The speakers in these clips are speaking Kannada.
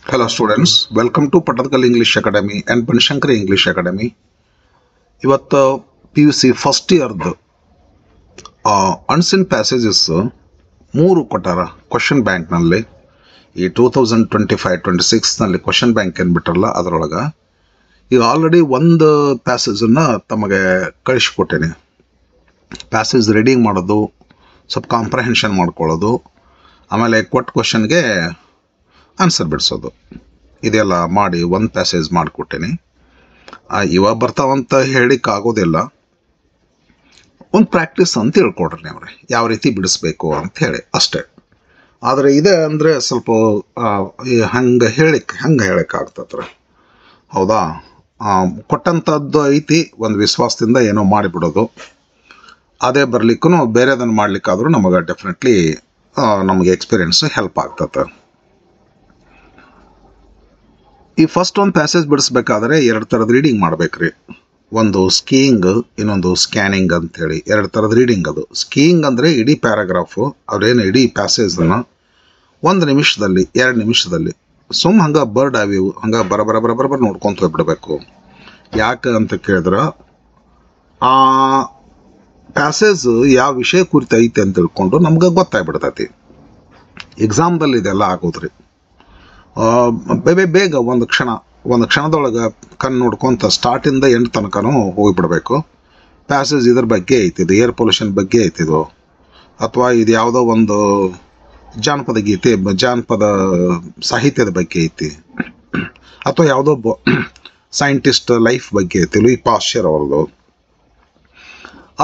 Hello students, welcome to Patakal English Academy and Panshankari English Academy. ಇವತ್ತು P U C first ಇಯರ್ದು ಅನ್ಸಿನ್ passages 3 ಕೊಟ್ಟಾರ ಕ್ವಶನ್ ಬ್ಯಾಂಕ್ನಲ್ಲಿ. ಈ 2025-26ನಲ್ಲಿ ಕ್ವಶನ್ ಬ್ಯಾಂಕ್ ಏನ್ಬಿಟ್ರಲ್ಲ ಅದರೊಳಗೆ ಈಗ ಆಲ್ರೆಡಿ ಒಂದು ಪ್ಯಾಸೇಜನ್ನು ತಮಗೆ ಕಳಿಸ್ಕೊಟ್ಟೇನೆ. ಪ್ಯಾಸೇಜ್ ರೀಡಿಂಗ್ ಮಾಡೋದು, ಸ್ವಲ್ಪ ಕಾಂಪ್ರಹೆನ್ಷನ್ ಮಾಡ್ಕೊಳ್ಳೋದು, ಆಮೇಲೆ ಕೊಟ್ಟ ಕ್ವಶನ್ಗೆ ಆನ್ಸರ್ ಬಿಡಿಸೋದು, ಇದೆಲ್ಲ ಮಾಡಿ ಒಂದು ಪ್ಯಾಸೇಜ್ ಮಾಡಿಕೊಟ್ಟೇನೆ. ಇವಾಗ ಬರ್ತಾವಂತ ಹೇಳಿಕ್ಕೆ ಆಗೋದಿಲ್ಲ, ಒಂದು ಪ್ರಾಕ್ಟೀಸ್ ಅಂತ ತಿಳ್ಕೊಡ್ರಿ ಅವ್ರೆ ಯಾವ ರೀತಿ ಬಿಡಿಸ್ಬೇಕು ಅಂತ ಹೇಳಿ ಅಷ್ಟೇ. ಆದರೆ ಇದೆ ಅಂದರೆ ಸ್ವಲ್ಪ ಹಂಗೆ ಹೇಳಕ್ಕಾಗ್ತತ್ರೆ. ಹೌದಾ, ಕೊಟ್ಟಂಥದ್ದು ಐತಿ, ಒಂದು ವಿಶ್ವಾಸದಿಂದ ಏನೋ ಮಾಡಿಬಿಡೋದು, ಅದೇ ಬರಲಿಕ್ಕೂ ಬೇರೆದನ್ನು ಮಾಡಲಿಕ್ಕಾದ್ರೂ ನಮಗೆ ಡೆಫಿನೆಟ್ಲಿ ನಮಗೆ ಎಕ್ಸ್ಪೀರಿಯೆನ್ಸು ಹೆಲ್ಪ್ ಆಗ್ತದೆ. ಈ ಫಸ್ಟ್ ಒಂದು ಪ್ಯಾಸೇಜ್ ಬಿಡಿಸ್ಬೇಕಾದ್ರೆ 2 ಥರದ ರೀಡಿಂಗ್ ಮಾಡ್ಬೇಕ್ರಿ. ಒಂದು ಸ್ಕೀಯಿಂಗ್, ಇನ್ನೊಂದು ಸ್ಕ್ಯಾನಿಂಗ್ ಅಂಥೇಳಿ 2 ಥರದ ರೀಡಿಂಗ್. ಅದು ಸ್ಕೀಯಿಂಗ್ ಅಂದರೆ ಇಡೀ ಪ್ಯಾರಾಗ್ರಾಫು ಅವ್ರೇನು ಇಡೀ ಪ್ಯಾಸೇಜನ್ನು 1 ನಿಮಿಷದಲ್ಲಿ 2 ನಿಮಿಷದಲ್ಲಿ ಹಂಗೆ ಬರ್ಡ್ ವ್ಯೂ ಹಂಗೆ ಬರ ನೋಡ್ಕೊತ ಹೋಗ್ಬಿಡ್ಬೇಕು. ಯಾಕೆ ಅಂತ ಕೇಳಿದ್ರೆ ಆ ಪ್ಯಾಸೇಜ್ ಯಾವ ವಿಷಯ ಕುರಿತು ಐತೆ ಅಂತ ತಿಳ್ಕೊಂಡು ನಮ್ಗೆ ಗೊತ್ತಾಗ್ಬಿಡ್ತೈತಿ. ಎಕ್ಸಾಮ್ದಲ್ಲಿ ಇದೆಲ್ಲ ಆಗೋದ್ರಿ. ಬೇಗ ಒಂದು ಕ್ಷಣದೊಳಗೆ ಕಣ್ಣು ನೋಡ್ಕೊತ ಸ್ಟಾರ್ಟಿಂದ ಎಂಡ್ ತನಕನೂ ಹೋಗಿಬಿಡ್ಬೇಕು. ಪ್ಯಾಸೇಜ್ ಇದ್ರ ಬಗ್ಗೆ ಐತಿದು, ಏರ್ ಪೊಲ್ಯೂಷನ್ ಬಗ್ಗೆ ಐತಿದು, ಅಥವಾ ಇದು ಯಾವುದೋ ಒಂದು ಜಾನಪದ ಗೀತೆ, ಜಾನಪದ ಸಾಹಿತ್ಯದ ಬಗ್ಗೆ ಐತಿ, ಅಥವಾ ಯಾವುದೋ ಸೈಂಟಿಸ್ಟ್ ಲೈಫ್ ಬಗ್ಗೆ ಐತಿ, ಲೂಯಿ ಪಾಶ್ಚರ್ ಅವ್ರದ್ದು,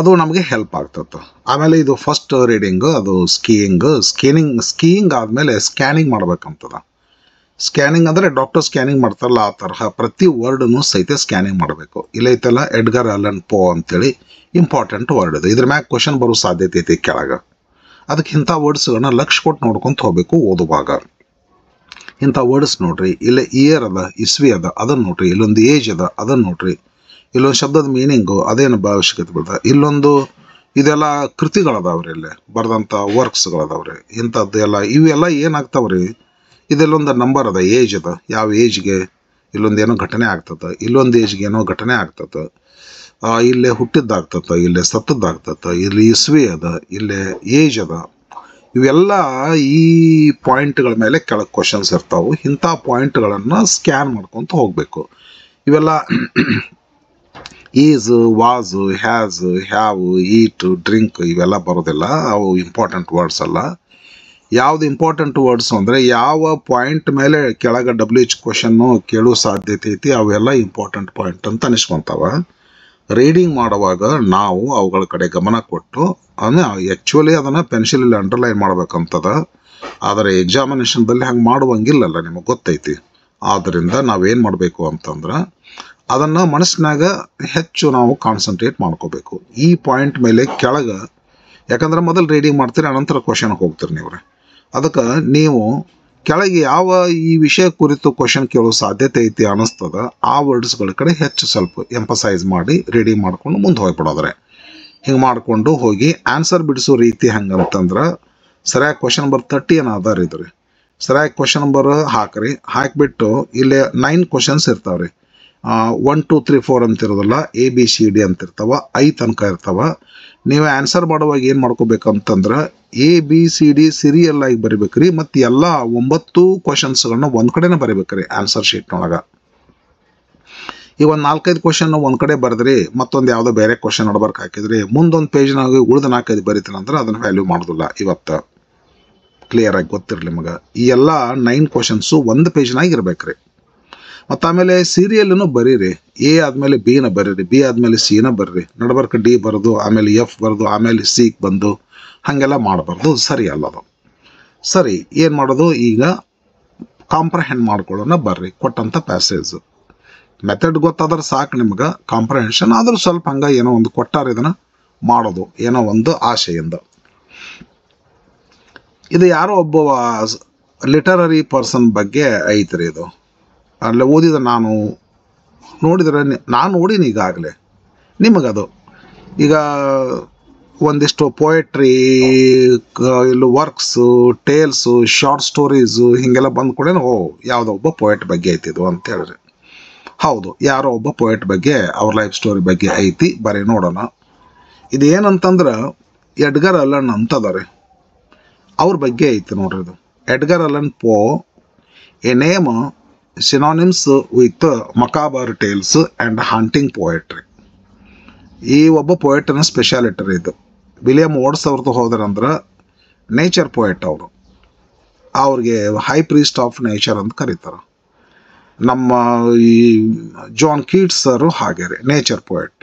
ಅದು ನಮಗೆ ಹೆಲ್ಪ್ ಆಗ್ತದೆ. ಆಮೇಲೆ ಇದು ಫಸ್ಟ್ ರೀಡಿಂಗು, ಅದು ಸ್ಕೀಯಿಂಗ್ ಆದಮೇಲೆ ಸ್ಕ್ಯಾನಿಂಗ್ ಮಾಡ್ಬೇಕಂತದ. ಸ್ಕ್ಯಾನಿಂಗ್ ಅಂದರೆ ಡಾಕ್ಟರ್ ಸ್ಕ್ಯಾನಿಂಗ್ ಮಾಡ್ತಾರಲ್ಲ ಆ ತರಹ ಪ್ರತಿ ವರ್ಡನ್ನು ಸಹಿತ ಸ್ಕ್ಯಾನಿಂಗ್ ಮಾಡಬೇಕು. ಇಲ್ಲೈತಲ್ಲ ಎಡ್ಗರ್ ಅಲನ್ ಪೋ ಅಂತೇಳಿ ಇಂಪಾರ್ಟೆಂಟ್ ವರ್ಡ್ ಇದು. ಇದ್ರ ಮ್ಯಾಗ ಕ್ವಶನ್ ಬರೋ ಸಾಧ್ಯತೆ ಐತಿ ಕೆಳಗೆ. ಅದಕ್ಕೆ ಇಂಥ ವರ್ಡ್ಸ್ಗಳನ್ನ ಲಕ್ಷ್ಯ ಕೊಟ್ಟು ನೋಡ್ಕೊತ ಹೋಗ್ಬೇಕು ಓದುವಾಗ. ಇಂಥ ವರ್ಡ್ಸ್ ನೋಡ್ರಿ, ಇಲ್ಲೇ ಇಯರ್ ಅದ, ಇಸ್ವಿ ಅದ, ಅದನ್ನು ನೋಡ್ರಿ, ಇಲ್ಲೊಂದು ಏಜ್ ಅದ, ಅದನ್ನು ನೋಡ್ರಿ, ಇಲ್ಲೊಂದು ಶಬ್ದದ ಮೀನಿಂಗು ಅದೇನು ಅವಶ್ಯಕತೆ ಬರ್ತದೆ, ಇಲ್ಲೊಂದು ಇದೆಲ್ಲ ಕೃತಿಗಳದಾವ್ರಿ, ಇಲ್ಲೇ ಬರೆದಂಥ ವರ್ಕ್ಸ್ಗಳದಾವ್ರಿ, ಇಂಥದ್ದು ಎಲ್ಲ ಇವೆಲ್ಲ ಏನಾಗ್ತಾವ್ರಿ, ಇದೆಲ್ಲೊಂದು ನಂಬರ್ ಅದ, ಏಜ್ ಅದ, ಯಾವ ಏಜ್ಗೆ ಇಲ್ಲೊಂದು ಏನೋ ಘಟನೆ ಆಗ್ತದೆ, ಇಲ್ಲೊಂದು ಏಜ್ಗೆ ಏನೋ ಘಟನೆ ಆಗ್ತದೆ, ಇಲ್ಲೇ ಹುಟ್ಟಿದ್ದಾಗ್ತದೆ, ಇಲ್ಲೇ ಸತ್ತದ್ದಾಗ್ತದೆ, ಇಲ್ಲಿ ಇಸ್ವಿ ಅದ, ಇಲ್ಲೇ ಏಜ್ ಅದ. ಇವೆಲ್ಲ ಈ ಪಾಯಿಂಟ್ಗಳ ಮೇಲೆ ಕೆಳಗೆ ಕ್ವಶನ್ಸ್ ಇರ್ತಾವೆ. ಇಂಥ ಪಾಯಿಂಟ್ಗಳನ್ನು ಸ್ಕ್ಯಾನ್ ಮಾಡ್ಕೊತ ಹೋಗಬೇಕು. ಇವೆಲ್ಲ is, was, has, have, eat, drink ಇವೆಲ್ಲ ಬರೋದಿಲ್ಲ, ಅವು ಇಂಪಾರ್ಟೆಂಟ್ ವರ್ಡ್ಸ್ ಅಲ್ಲ. ಯಾವ್ದು ಇಂಪಾರ್ಟೆಂಟ್ ವರ್ಡ್ಸ್ ಅಂದರೆ ಯಾವ ಪಾಯಿಂಟ್ ಮೇಲೆ ಕೆಳಗೆ WH ಕ್ವಶನ್ನು ಕೇಳೋ ಸಾಧ್ಯತೆ ಐತಿ, ಅವೆಲ್ಲ ಇಂಪಾರ್ಟೆಂಟ್ ಪಾಯಿಂಟ್ ಅಂತ ಅನಿಸ್ಕೊಂತಾವ. ರೀಡಿಂಗ್ ಮಾಡುವಾಗ ನಾವು ಅವುಗಳ ಕಡೆ ಗಮನ ಕೊಟ್ಟು ಆ್ಯಕ್ಚುಲಿ ಅದನ್ನು ಪೆನ್ಸಿಲಲ್ಲಿ ಅಂಡರ್ಲೈನ್ ಮಾಡ್ಬೇಕಂತದ. ಆದರೆ ಎಕ್ಸಾಮಿನೇಷನ್ದಲ್ಲಿ ಹಂಗೆ ಮಾಡುವಂಗಿಲ್ಲಲ್ಲ, ನಿಮಗೆ ಗೊತ್ತೈತಿ. ಆದ್ದರಿಂದ ನಾವೇನು ಮಾಡಬೇಕು ಅಂತಂದ್ರೆ ಅದನ್ನು ಮನಸ್ಸಿನಾಗ ಹೆಚ್ಚು ನಾವು ಕಾನ್ಸಂಟ್ರೇಟ್ ಮಾಡ್ಕೋಬೇಕು ಈ ಪಾಯಿಂಟ್ ಮೇಲೆ ಕೆಳಗೆ. ಯಾಕಂದ್ರೆ ಮೊದಲು ರೀಡಿಂಗ್ ಮಾಡ್ತೀರಿ, ಅನಂತರ ಕ್ವಶನ್ಗೆ ಹೋಗ್ತೀರಿ ನೀವು. ಅದಕ್ಕೆ ನೀವು ಕೆಳಗೆ ಯಾವ ಈ ವಿಷಯ ಕುರಿತು ಕ್ವಶನ್ ಕೇಳೋ ಸಾಧ್ಯತೆ ಐತಿ ಅನ್ನಿಸ್ತದ ಆ ವರ್ಡ್ಸ್ಗಳ ಕಡೆ ಹೆಚ್ಚು ಸ್ವಲ್ಪ ಎಂಫಸೈಸ್ ಮಾಡಿ ರೀಡಿಂಗ್ ಮಾಡ್ಕೊಂಡು ಮುಂದೆ ಹೋಗ್ಬಿಡೋದ್ರೆ. ಹಿಂಗೆ ಮಾಡಿಕೊಂಡು ಹೋಗಿ ಆನ್ಸರ್ ಬಿಡಿಸೋ ರೀತಿ ಹಂಗಂತಂದ್ರೆ ಸರಿಯಾಗಿ ಕ್ವಶನ್ ನಂಬರ್ 30 ಏನು ಆಧಾರ ಇದ್ರಿ, ಸರಿಯಾಗಿ ಕ್ವಶನ್ ನಂಬರ್ ಹಾಕ್ರಿ. ಹಾಕಿಬಿಟ್ಟು ಇಲ್ಲೇ 9 ಕ್ವಶನ್ಸ್ ಇರ್ತಾವ್ರಿ. 1 2 3 4 ಅಂತಿರೋದಿಲ್ಲ, ABCD ಅಂತಿರ್ತಾವ, ಐ ತನಕ ಇರ್ತಾವ. ನೀವು ಆನ್ಸರ್ ಮಾಡುವಾಗ ಏನು ಮಾಡ್ಕೋಬೇಕಂತಂದ್ರೆ ABCD ಸಿರಿಯಲ್ ಆಗಿ ಬರಿಬೇಕ್ರಿ. ಮತ್ತು ಎಲ್ಲ 9 ಕ್ವಶನ್ಸ್ಗಳನ್ನ ಒಂದು ಕಡೆನೇ ಬರಿಬೇಕ್ರಿ ಆನ್ಸರ್ ಶೀಟ್ನೊಳಗೆ. ಈಗ ಒಂದು 4-5 ಕ್ವಶನ್ ಒಂದು ಕಡೆ ಬರೆದ್ರಿ, ಮತ್ತೊಂದು ಯಾವುದೋ ಬೇರೆ ಕ್ವಶನ್ ನಡ್ಬರ್ಕ್ ಹಾಕಿದ್ರಿ, ಮುಂದೊಂದು ಪೇಜ್ನಾಗ ಉಳಿದ 4-5 ಬರೀತೀನಿ ಅಂದ್ರೆ ಅದನ್ನು ವ್ಯಾಲ್ಯೂ ಮಾಡೋದಿಲ್ಲ. ಇವತ್ತು ಕ್ಲಿಯರಾಗಿ ಗೊತ್ತಿರಲಿ ನಿಮಗೆ. ಈ ಎಲ್ಲ 9 ಕ್ವಶನ್ಸು ಒಂದು ಪೇಜ್ನಾಗ ಇರ್ಬೇಕ್ರಿ. ಮತ್ತು ಆಮೇಲೆ ಸೀರಿಯಲ್ನು ಬರೀರಿ. A ಆದಮೇಲೆ Bನ ಬರೀರಿ, B ಆದಮೇಲೆ Cನ ಬರ್ರಿ, ನಡ್ಬರ್ಕ D ಬರೋದು, ಆಮೇಲೆ F ಬರೋದು, ಆಮೇಲೆ C ಬಂದು ಹಾಗೆಲ್ಲ ಮಾಡಬಾರ್ದು, ಸರಿ ಅಲ್ಲ ಅದು. ಸರಿ, ಏನು ಮಾಡೋದು ಈಗ ಕಾಂಪ್ರಹೆಂಡ್ ಮಾಡ್ಕೊಳ್ಳೋಣ ಬರ್ರಿ. ಕೊಟ್ಟಂಥ ಪ್ಯಾಸೇಜ್ ಮೆಥಡ್ ಗೊತ್ತಾದ್ರೆ ಸಾಕು ನಿಮ್ಗೆ, ಕಾಂಪ್ರಹೆನ್ಷನ್ ಆದರೂ ಸ್ವಲ್ಪ ಹಂಗೆ ಏನೋ ಒಂದು ಕೊಟ್ಟಾರ ಇದನ್ನು ಮಾಡೋದು ಏನೋ ಒಂದು ಆಶೆಯಿಂದ. ಇದು ಯಾರೋ ಒಬ್ಬ ಲಿಟರರಿ ಪರ್ಸನ್ ಬಗ್ಗೆ ಐತ್ರಿ. ಇದು ಅಲ್ಲೇ ಓದಿದ ನಾನು ನೋಡಿದ್ರೆ ನಾನು ನೋಡೀನಿ ಈಗಾಗಲೇ. ನಿಮಗದು ಈಗ ಒಂದಿಷ್ಟು ಪೋಯಟ್ರಿ ಇಲ್ಲ ವರ್ಕ್ಸು, ಟೇಲ್ಸು, ಶಾರ್ಟ್ ಸ್ಟೋರೀಸು ಹಿಂಗೆಲ್ಲ ಬಂದ ಕೂಡ ಓ ಯಾವುದೋ ಒಬ್ಬ ಪೋಯಟ್ ಬಗ್ಗೆ ಐತಿದು ಅಂತ ಹೇಳಿರಿ. ಹೌದು, ಯಾರೋ ಒಬ್ಬ ಪೋಯಟ್ ಬಗ್ಗೆ ಅವ್ರ ಲೈಫ್ ಸ್ಟೋರಿ ಬಗ್ಗೆ ಐತಿ, ಬರೀ ನೋಡೋಣ. ಇದು ಏನಂತಂದ್ರೆ ಎಡ್ಗರ್ ಅಲನ್ ಅಂತದಾರೆ, ಅವ್ರ ಬಗ್ಗೆ ಐತಿ ನೋಡ್ರಿ. ಇದು Edgar Allan Poe, a name synonyms with macabre tales and haunting poetry. ಈ ಒಬ್ಬ ಪೋಯಟ್ನ ಸ್ಪೆಷಾಲಿಟಿ ಇದು. ವಿಲಿಯಂ ವೋರ್ಡ್ಸ್ ಅವ್ರದ್ದು ಹೋದ್ರಂದ್ರೆ ನೇಚರ್ ಪೋಯಟ್ ಅವರು, ಅವ್ರಿಗೆ ಹೈ ಪ್ರೀಸ್ಟ್ ಆಫ್ ನೇಚರ್ ಅಂತ ಕರೀತಾರೆ. ನಮ್ಮ ಈ ಜಾನ್ ಕೀಟ್ಸ್ ಸರು ಹಾಗೆ ರೀ, ನೇಚರ್ ಪೋಯಟ್.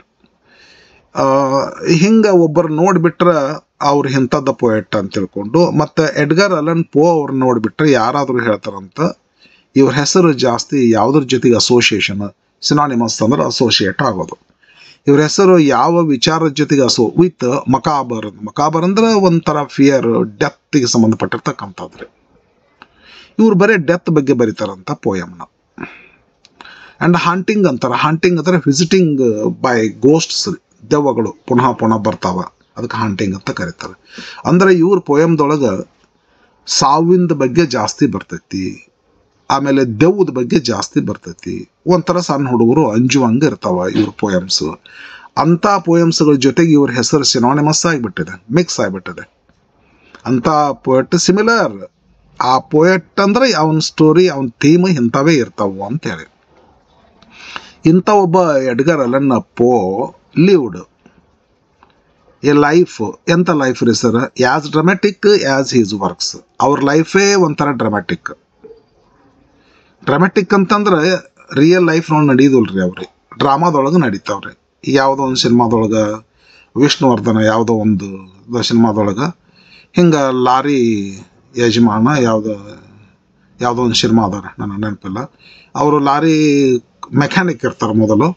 ಹಿಂಗೆ ಒಬ್ಬರು ನೋಡಿಬಿಟ್ರೆ ಅವ್ರು ಇಂಥದ್ದು ಪೋಯಟ್ ಅಂತ ತಿಳ್ಕೊಂಡು, ಮತ್ತು ಎಡ್ಗರ್ ಅಲನ್ ಪೋ ಅವ್ರನ್ನ ನೋಡಿಬಿಟ್ರೆ ಯಾರಾದರೂ ಹೇಳ್ತಾರಂತ ಇವ್ರ ಹೆಸರು ಜಾಸ್ತಿ ಯಾವುದ್ರ ಜೊತೆಗೆ ಅಸೋಸಿಯೇಷನ್, ಸಿನಾನಿಮಸ್ ಅಂದ್ರೆ ಅಸೋಸಿಯೇಟ್ ಆಗೋದು. ಇವ್ರ ಹೆಸರು ಯಾವ ವಿಚಾರದ ಜೊತೆಗೆ ವಿತ್ ಮಕಾಬರ್. ಮಕಾಬರ್ ಅಂದ್ರೆ ಒಂಥರ ಫಿಯರ್, ಡೆತ್ಗೆ ಸಂಬಂಧಪಟ್ಟಿರ್ತಕ್ಕಂಥದ್ರಿ. ಇವ್ರು ಬರೀ ಡೆತ್ ಬಗ್ಗೆ ಬರೀತಾರಂತ ಪೋಯಮ್ನ. ಆ್ಯಂಡ್ ಹಾಂಟಿಂಗ್ ಅಂತಾರೆ. ಹಾಂಟಿಂಗ್ ಅಂದರೆ ವಿಸಿಟಿಂಗ್ ಬೈ ಗೋಸ್ಟ್ಸ್, ದೆವ್ವಗಳು ಪುನಃ ಪುನಃ ಬರ್ತಾವ, ಅದಕ್ಕೆ ಹಾಂಟಿಂಗ್ ಅಂತ ಕರೀತಾರೆ. ಅಂದರೆ ಇವ್ರ ಪೋಯಮ್ದೊಳಗೆ ಸಾವಿನ ಬಗ್ಗೆ ಜಾಸ್ತಿ ಬರ್ತೈತಿ, ಆಮೇಲೆ ದೆವ್ವದ ಬಗ್ಗೆ ಜಾಸ್ತಿ ಬರ್ತೈತಿ. ಒಂಥರ ಸಣ್ಣ ಹುಡುಗರು ಅಂಜುವಂಗೆ ಇರ್ತಾವ ಇವ್ರ ಪೋಯಮ್ಸು. ಅಂಥ ಪೋಯಮ್ಸ್ಗಳ ಜೊತೆಗೆ ಇವ್ರ ಹೆಸರು ಸಿನಾನಿಮಸ್ ಆಗಿಬಿಟ್ಟಿದೆ, ಮಿಕ್ಸ್ ಆಗಿಬಿಟ್ಟಿದೆ. ಅಂಥ ಪೋಯಟ್ ಸಿಮಿಲರ್, ಆ ಪೋಯಟ್ ಅಂದರೆ ಅವನ ಸ್ಟೋರಿ, ಅವನ ಥೀಮ್ ಇಂಥವೇ ಇರ್ತಾವು ಅಂತೇಳಿ. ಇಂಥ ಒಬ್ಬ Edgar Allan Poe lived a life. ಎಂಥ ಲೈಫ್ ರೀ sir? As dramatic as his works. ಅವ್ರ ಲೈಫೇ ಒಂಥರ ಡ್ರಾಮೆಟಿಕ್. ಡ್ರಾಮೆಟಿಕ್ ಅಂತಂದ್ರೆ ರಿಯಲ್ ಲೈಫ್ನೊಳಗೆ ನಡೆಯೋದಿಲ್ರಿ, ಅವ್ರಿ ಡ್ರಾಮಾದೊಳಗೆ ನಡೀತಾವ್ರಿ. ಯಾವುದೋ ಒಂದು ಸಿನಿಮಾದೊಳಗೆ, ವಿಷ್ಣುವರ್ಧನ ಯಾವುದೋ ಒಂದು ಸಿನಿಮಾದೊಳಗೆ ಹಿಂಗೆ ಲಾರಿ ಯಜಮಾನ ಯಾವುದೋ ಒಂದು ಸಿನಿಮಾ ಅದಾರ, ನನಗೆ ನೆನಪಿಲ್ಲ. ಅವರು ಲಾರಿ ಮೆಕ್ಯಾನಿಕ್ ಇರ್ತಾರೆ ಮೊದಲು,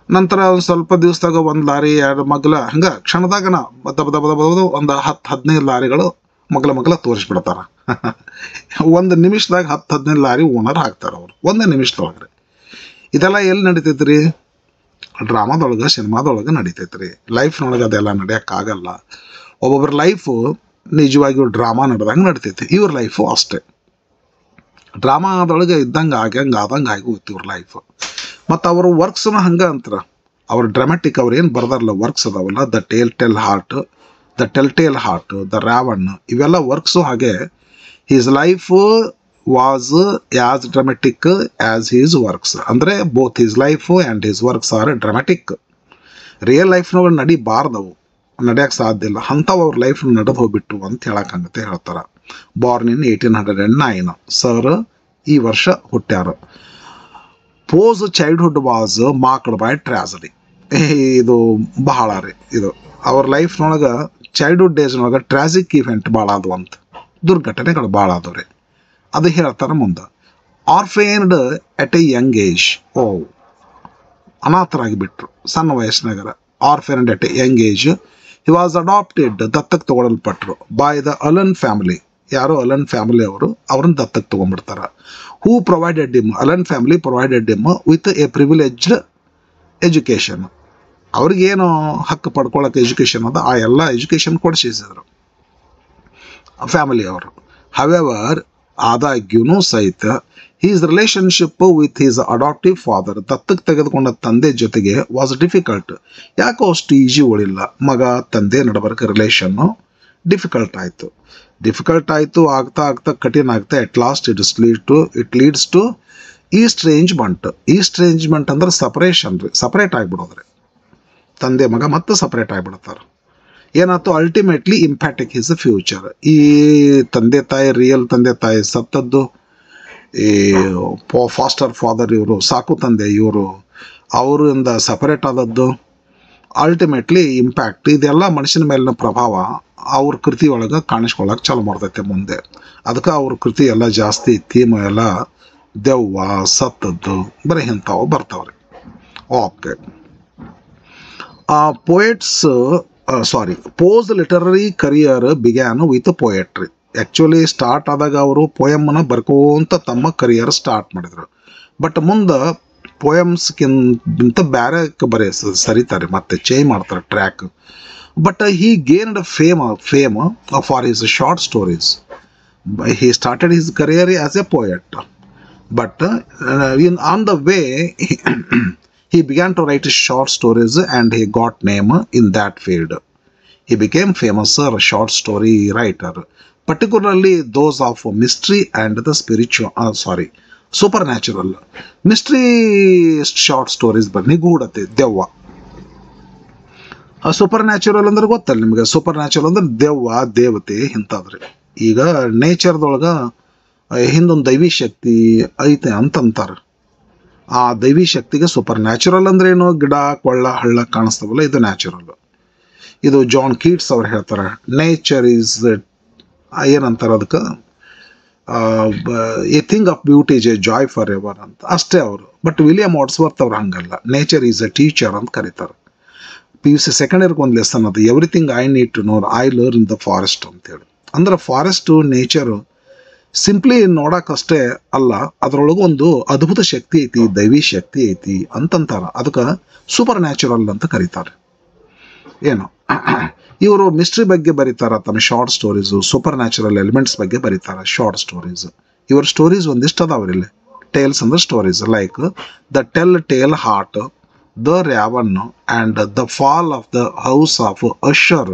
ನಂತರ ಒಂದು ಸ್ವಲ್ಪ ದಿವಸದಾಗ ಒಂದು ಲಾರಿ ಎರಡು ಮಗ್ಲ ಹಂಗೆ ಕ್ಷಣದಾಗನ ದಬ ದಬ ದಬ ಒಂದು 10-15 ಲಾರಿಗಳು ಮಗ್ಲ ತೋರಿಸ್ಬಿಡ್ತಾರೆ. ಒಂದು ನಿಮಿಷದಾಗ 10-15 ಲಾರಿ ಓನರ್ ಹಾಕ್ತಾರೆ ಅವರು, ಒಂದೇ ನಿಮಿಷದೊಳಗೆ. ಇದೆಲ್ಲ ಎಲ್ಲಿ ನಡೀತೈತ್ರಿ? ಡ್ರಾಮಾದೊಳಗೆ, ಸಿನಿಮಾದೊಳಗೆ ನಡೀತೈತ್ರಿ. ಲೈಫ್ನೊಳಗೆ ಅದೆಲ್ಲ ನಡೆಯೋಕ್ಕಾಗಲ್ಲ. ಒಬ್ಬೊಬ್ಬರ ಲೈಫು ನಿಜವಾಗಿಯೂ ಡ್ರಾಮಾ ನಡೆದಂಗೆ ನಡಿತೈತಿ. ಇವ್ರ ಲೈಫು ಅಷ್ಟೇ ಡ್ರಾಮಾದೊಳಗೆ ಇದ್ದಂಗೆ ಆದಂಗೆ ಆಗಿ ಹೋಗ್ತಿ ಇವ್ರ ಲೈಫು. ಮತ್ತು ಅವ್ರ ವರ್ಕ್ಸ್ನ ಹಂಗೆ ಅಂತಾರೆ. ಅವ್ರ ಡ್ರಾಮೆಟಿಕ್ ಅವ್ರು ಏನು ಬರ್ದಾರಲ್ಲ ವರ್ಕ್ಸ್ ಅದಾವಲ್ಲ, the tell heart, the raven, ಇವೆಲ್ಲ ವರ್ಕ್ಸು ಹಾಗೆ. His life was as dramatic as his works. ಅಂದರೆ both his life and his works are dramatic. Real ಲೈಫ್ನೊಳಗೆ ನಡಿಬಾರ್ದವು, ನಡೆಯೋಕ್ಕೆ ಸಾಧ್ಯ ಇಲ್ಲ. ಅಂಥವು ಅವ್ರ ಲೈಫ್ ನಡೆದು ಹೋಗ್ಬಿಟ್ಟು ಅಂತ ಹೇಳಕ್ಕಂಗತ್ತೆ ಹೇಳ್ತಾರೆ. Born in 1809. ಸರ್ ಈ ವರ್ಷ ಹುಟ್ಟ್ಯಾರ. Poe's childhood was marked by tragedy. ಇದು ಬಹಳ ರೀ. ಇದು ಅವ್ರ ಲೈಫ್ನೊಳಗೆ ಚೈಲ್ಡ್ಹುಡ್ ಡೇಸ್ನೊಳಗೆ ಟ್ರಾಜಿಕ್ ಇವೆಂಟ್ ಭಾಳ ಆದವು ಅಂತ, ದುರ್ಘಟನೆಗಳು ಭಾಳ ಆದವು ರೀ. ಅದು ಹೇಳ್ತಾರೆ ಮುಂದೆ. Orphaned at a young age. ಅನಾಥರಾಗಿಬಿಟ್ರು ಸಣ್ಣ ವಯಸ್ಸಿನಾಗರ. Orphaned at a young age. He was adopted, ದತ್ತಕ್ಕೆ ತಗೊಳ್ಳಲ್ಪಟ್ರು ಬೈ ದ ಅಲನ್ ಫ್ಯಾಮಿಲಿ. ಯಾರೋ ಅಲನ್ ಫ್ಯಾಮಿಲಿ ಅವ್ರನ್ನ ದತ್ತಕ್ಕೆ ತೊಗೊಂಡ್ಬಿಡ್ತಾರೆ. Who provided him, Allan family provided him with a privileged education. ಅವ್ರಿಗೇನು ಹಕ್ಕು ಪಡ್ಕೊಳ್ಳೋಕೆ ಎಜುಕೇಷನ್ ಅದ, ಆ ಎಲ್ಲ ಎಜುಕೇಷನ್ ಕೊಡಿಸಿದ್ರು ಫ್ಯಾಮಿಲಿ ಅವರು. ಹವೆವರ್, ಆದಾಗ್ಯೂ ಸಹಿತ his relationship with his adoptive father, ದತ್ತಕ್ಕೆ ತೆಗೆದುಕೊಂಡ ತಂದೆ ಜೊತೆಗೆ ವಾಸ್ ಡಿಫಿಕಲ್ಟ್. ಯಾಕೋ ಅಷ್ಟು ಈಜಿ ಉಳಿಲ್ಲ. ಮಗ ತಂದೆ ನಡಬರ್ಕ ರಿಲೇಷನ್ನು ಡಿಫಿಕಲ್ಟ್ ಆಯಿತು. ಆಗ್ತಾ ಕಠಿಣ ಆಗ್ತಾ at last it leads to estrangement ಅಂದ್ರೆ ಸಪ್ರೇಷನ್ ರೀ, ಸಪ್ರೇಟ್ ಆಗಿಬಿಡೋದ್ರಿ. ತಂದೆ ಮಗ ಮತ್ತೆ ಸಪ್ರೇಟ್ ಆಗಿಬಿಡ್ತಾರೆ. ಏನಾಯ್ತು? Ultimately impacted his future. ಈ ತಂದೆ ತಾಯಿ, ರಿಯಲ್ ತಂದೆ ತಾಯಿ ಸತ್ತದ್ದು, ಈ ಫಾಸ್ಟರ್ ಫಾದರ್ ಇವರು, ಸಾಕು ತಂದೆ ಇವರು, ಅವರಿಂದ ಸಪರೇಟ್ ಆದದ್ದು, ಅಲ್ಟಿಮೇಟ್ಲಿ ಇಂಪ್ಯಾಕ್ಟ್ ಇದೆಲ್ಲ ಮನುಷ್ಯನ ಮೇಲಿನ ಪ್ರಭಾವ ಅವ್ರ ಕೃತಿ ಒಳಗೆ ಕಾಣಿಸ್ಕೊಳ್ಳೋಕೆ ಚಾಲು ಮಾಡ್ತೈತೆ ಮುಂದೆ. ಅದಕ್ಕೆ ಅವ್ರ ಕೃತಿ ಎಲ್ಲ ಜಾಸ್ತಿ ಥೀಮ್ ಎಲ್ಲ ದೆವ್ವ, ಸತ್ತದ್ದು, ಬರೀ ಇಂಥವು ಬರ್ತಾವ್ರಿ. Okay. Poe's literary career began with poetry. Actually start ಆದಾಗ ಅವರು ಪೋಯಮ್ಮನ್ನು ಬರ್ಕೋಂತ ತಮ್ಮ ಕರಿಯರ್ ಸ್ಟಾರ್ಟ್ ಮಾಡಿದರು. ಬಟ್ ಮುಂದೆ ಪೋಯಮ್ಸ್ಗಿಂತ ಬೇರೆ ಸರಿತಾರೆ, ಮತ್ತೆ ಚೇಂಜ್ ಮಾಡ್ತಾರೆ track. but he gained fame for his short stories. He started his career as a poet, but on the way he began to write short stories and he got name in that field. He became famous short story writer, particularly those of mystery and the supernatural. Mystery short stories ನಿಗೂಢತೆ, ದೆವ್ವ. ಸೂಪರ್ ನ್ಯಾಚುರಲ್ ಅಂದ್ರೆ ಗೊತ್ತಲ್ಲ ನಿಮಗೆ. ಸೂಪರ್ ನ್ಯಾಚುರಲ್ ಅಂದ್ರೆ ದೆವ್ವ, ದೇವತೆ ಇಂಥದ್ರಿ. ಈಗ ನೇಚರ್ದೊಳಗೆ ಹಿಂದೊಂದು ದೈವಿ ಶಕ್ತಿ ಐತೆ ಅಂತಂತಾರೆ. ಆ ದೈವಿ ಶಕ್ತಿಗೆ ಸೂಪರ್ ನ್ಯಾಚುರಲ್ ಅಂದ್ರೆ ಏನು, ಗಿಡ ಕೊಳ್ಳ ಹಳ್ಳ ಕಾಣಿಸ್ತಾವಲ್ಲ, ಇದು ನ್ಯಾಚುರಲ್. ಇದು ಜಾನ್ ಕೀಟ್ಸ್ ಅವ್ರು ಹೇಳ್ತಾರೆ, ನೇಚರ್ ಈಸ್ ಏನಂತಾರೆ ಅದಕ್ಕೆ, A thing of beauty is A Joy for ever ಅಂತ ಅಷ್ಟೇ ಅವರು. ಬಟ್ ವಿಲಿಯಂ ವಾಟ್ಸ್ವರ್ತ್ ಅವ್ರು ಹಂಗಲ್ಲ, ನೇಚರ್ ಈಸ್ ಎ ಟೀಚರ್ ಅಂತ ಕರೀತಾರೆ. PUC ಸೆಕೆಂಡ್ ಇಯರ್ಗೆ ಒಂದು ಲೆಸನ್ ಅದು, everything I need to know I learn in the forest ಅಂತೇಳಿ. ಅಂದ್ರೆ ಫಾರೆಸ್ಟು ನೇಚರು ಸಿಂಪ್ಲಿ ನೋಡಕ್ಕಷ್ಟೇ ಅಲ್ಲ, ಅದರೊಳಗೆ ಒಂದು ಅದ್ಭುತ ಶಕ್ತಿ ಐತಿ, ದೈವಿ ಶಕ್ತಿ ಐತಿ ಅಂತಂತಾರ. ಅದಕ್ಕೆ ಸೂಪರ್ ನ್ಯಾಚುರಲ್ ಅಂತ ಕರೀತಾರೆ. ಏನು ಇವರು ಮಿಸ್ಟ್ರಿ ಬಗ್ಗೆ ಬರೀತಾರ ತಮ್ಮ short stories, supernatural elements ಬಗ್ಗೆ ಬರೀತಾರೆ ಶಾರ್ಟ್ ಸ್ಟೋರೀಸ್. ಇವ್ರ ಸ್ಟೋರೀಸ್ ಒಂದಿಷ್ಟು ಅದಾವ್ರಿಲ್ಲಿ. ಟೇಲ್ಸ್ ಅಂದ್ರೆ stories like the tell tale heart, the raven and the fall of the house of Usher.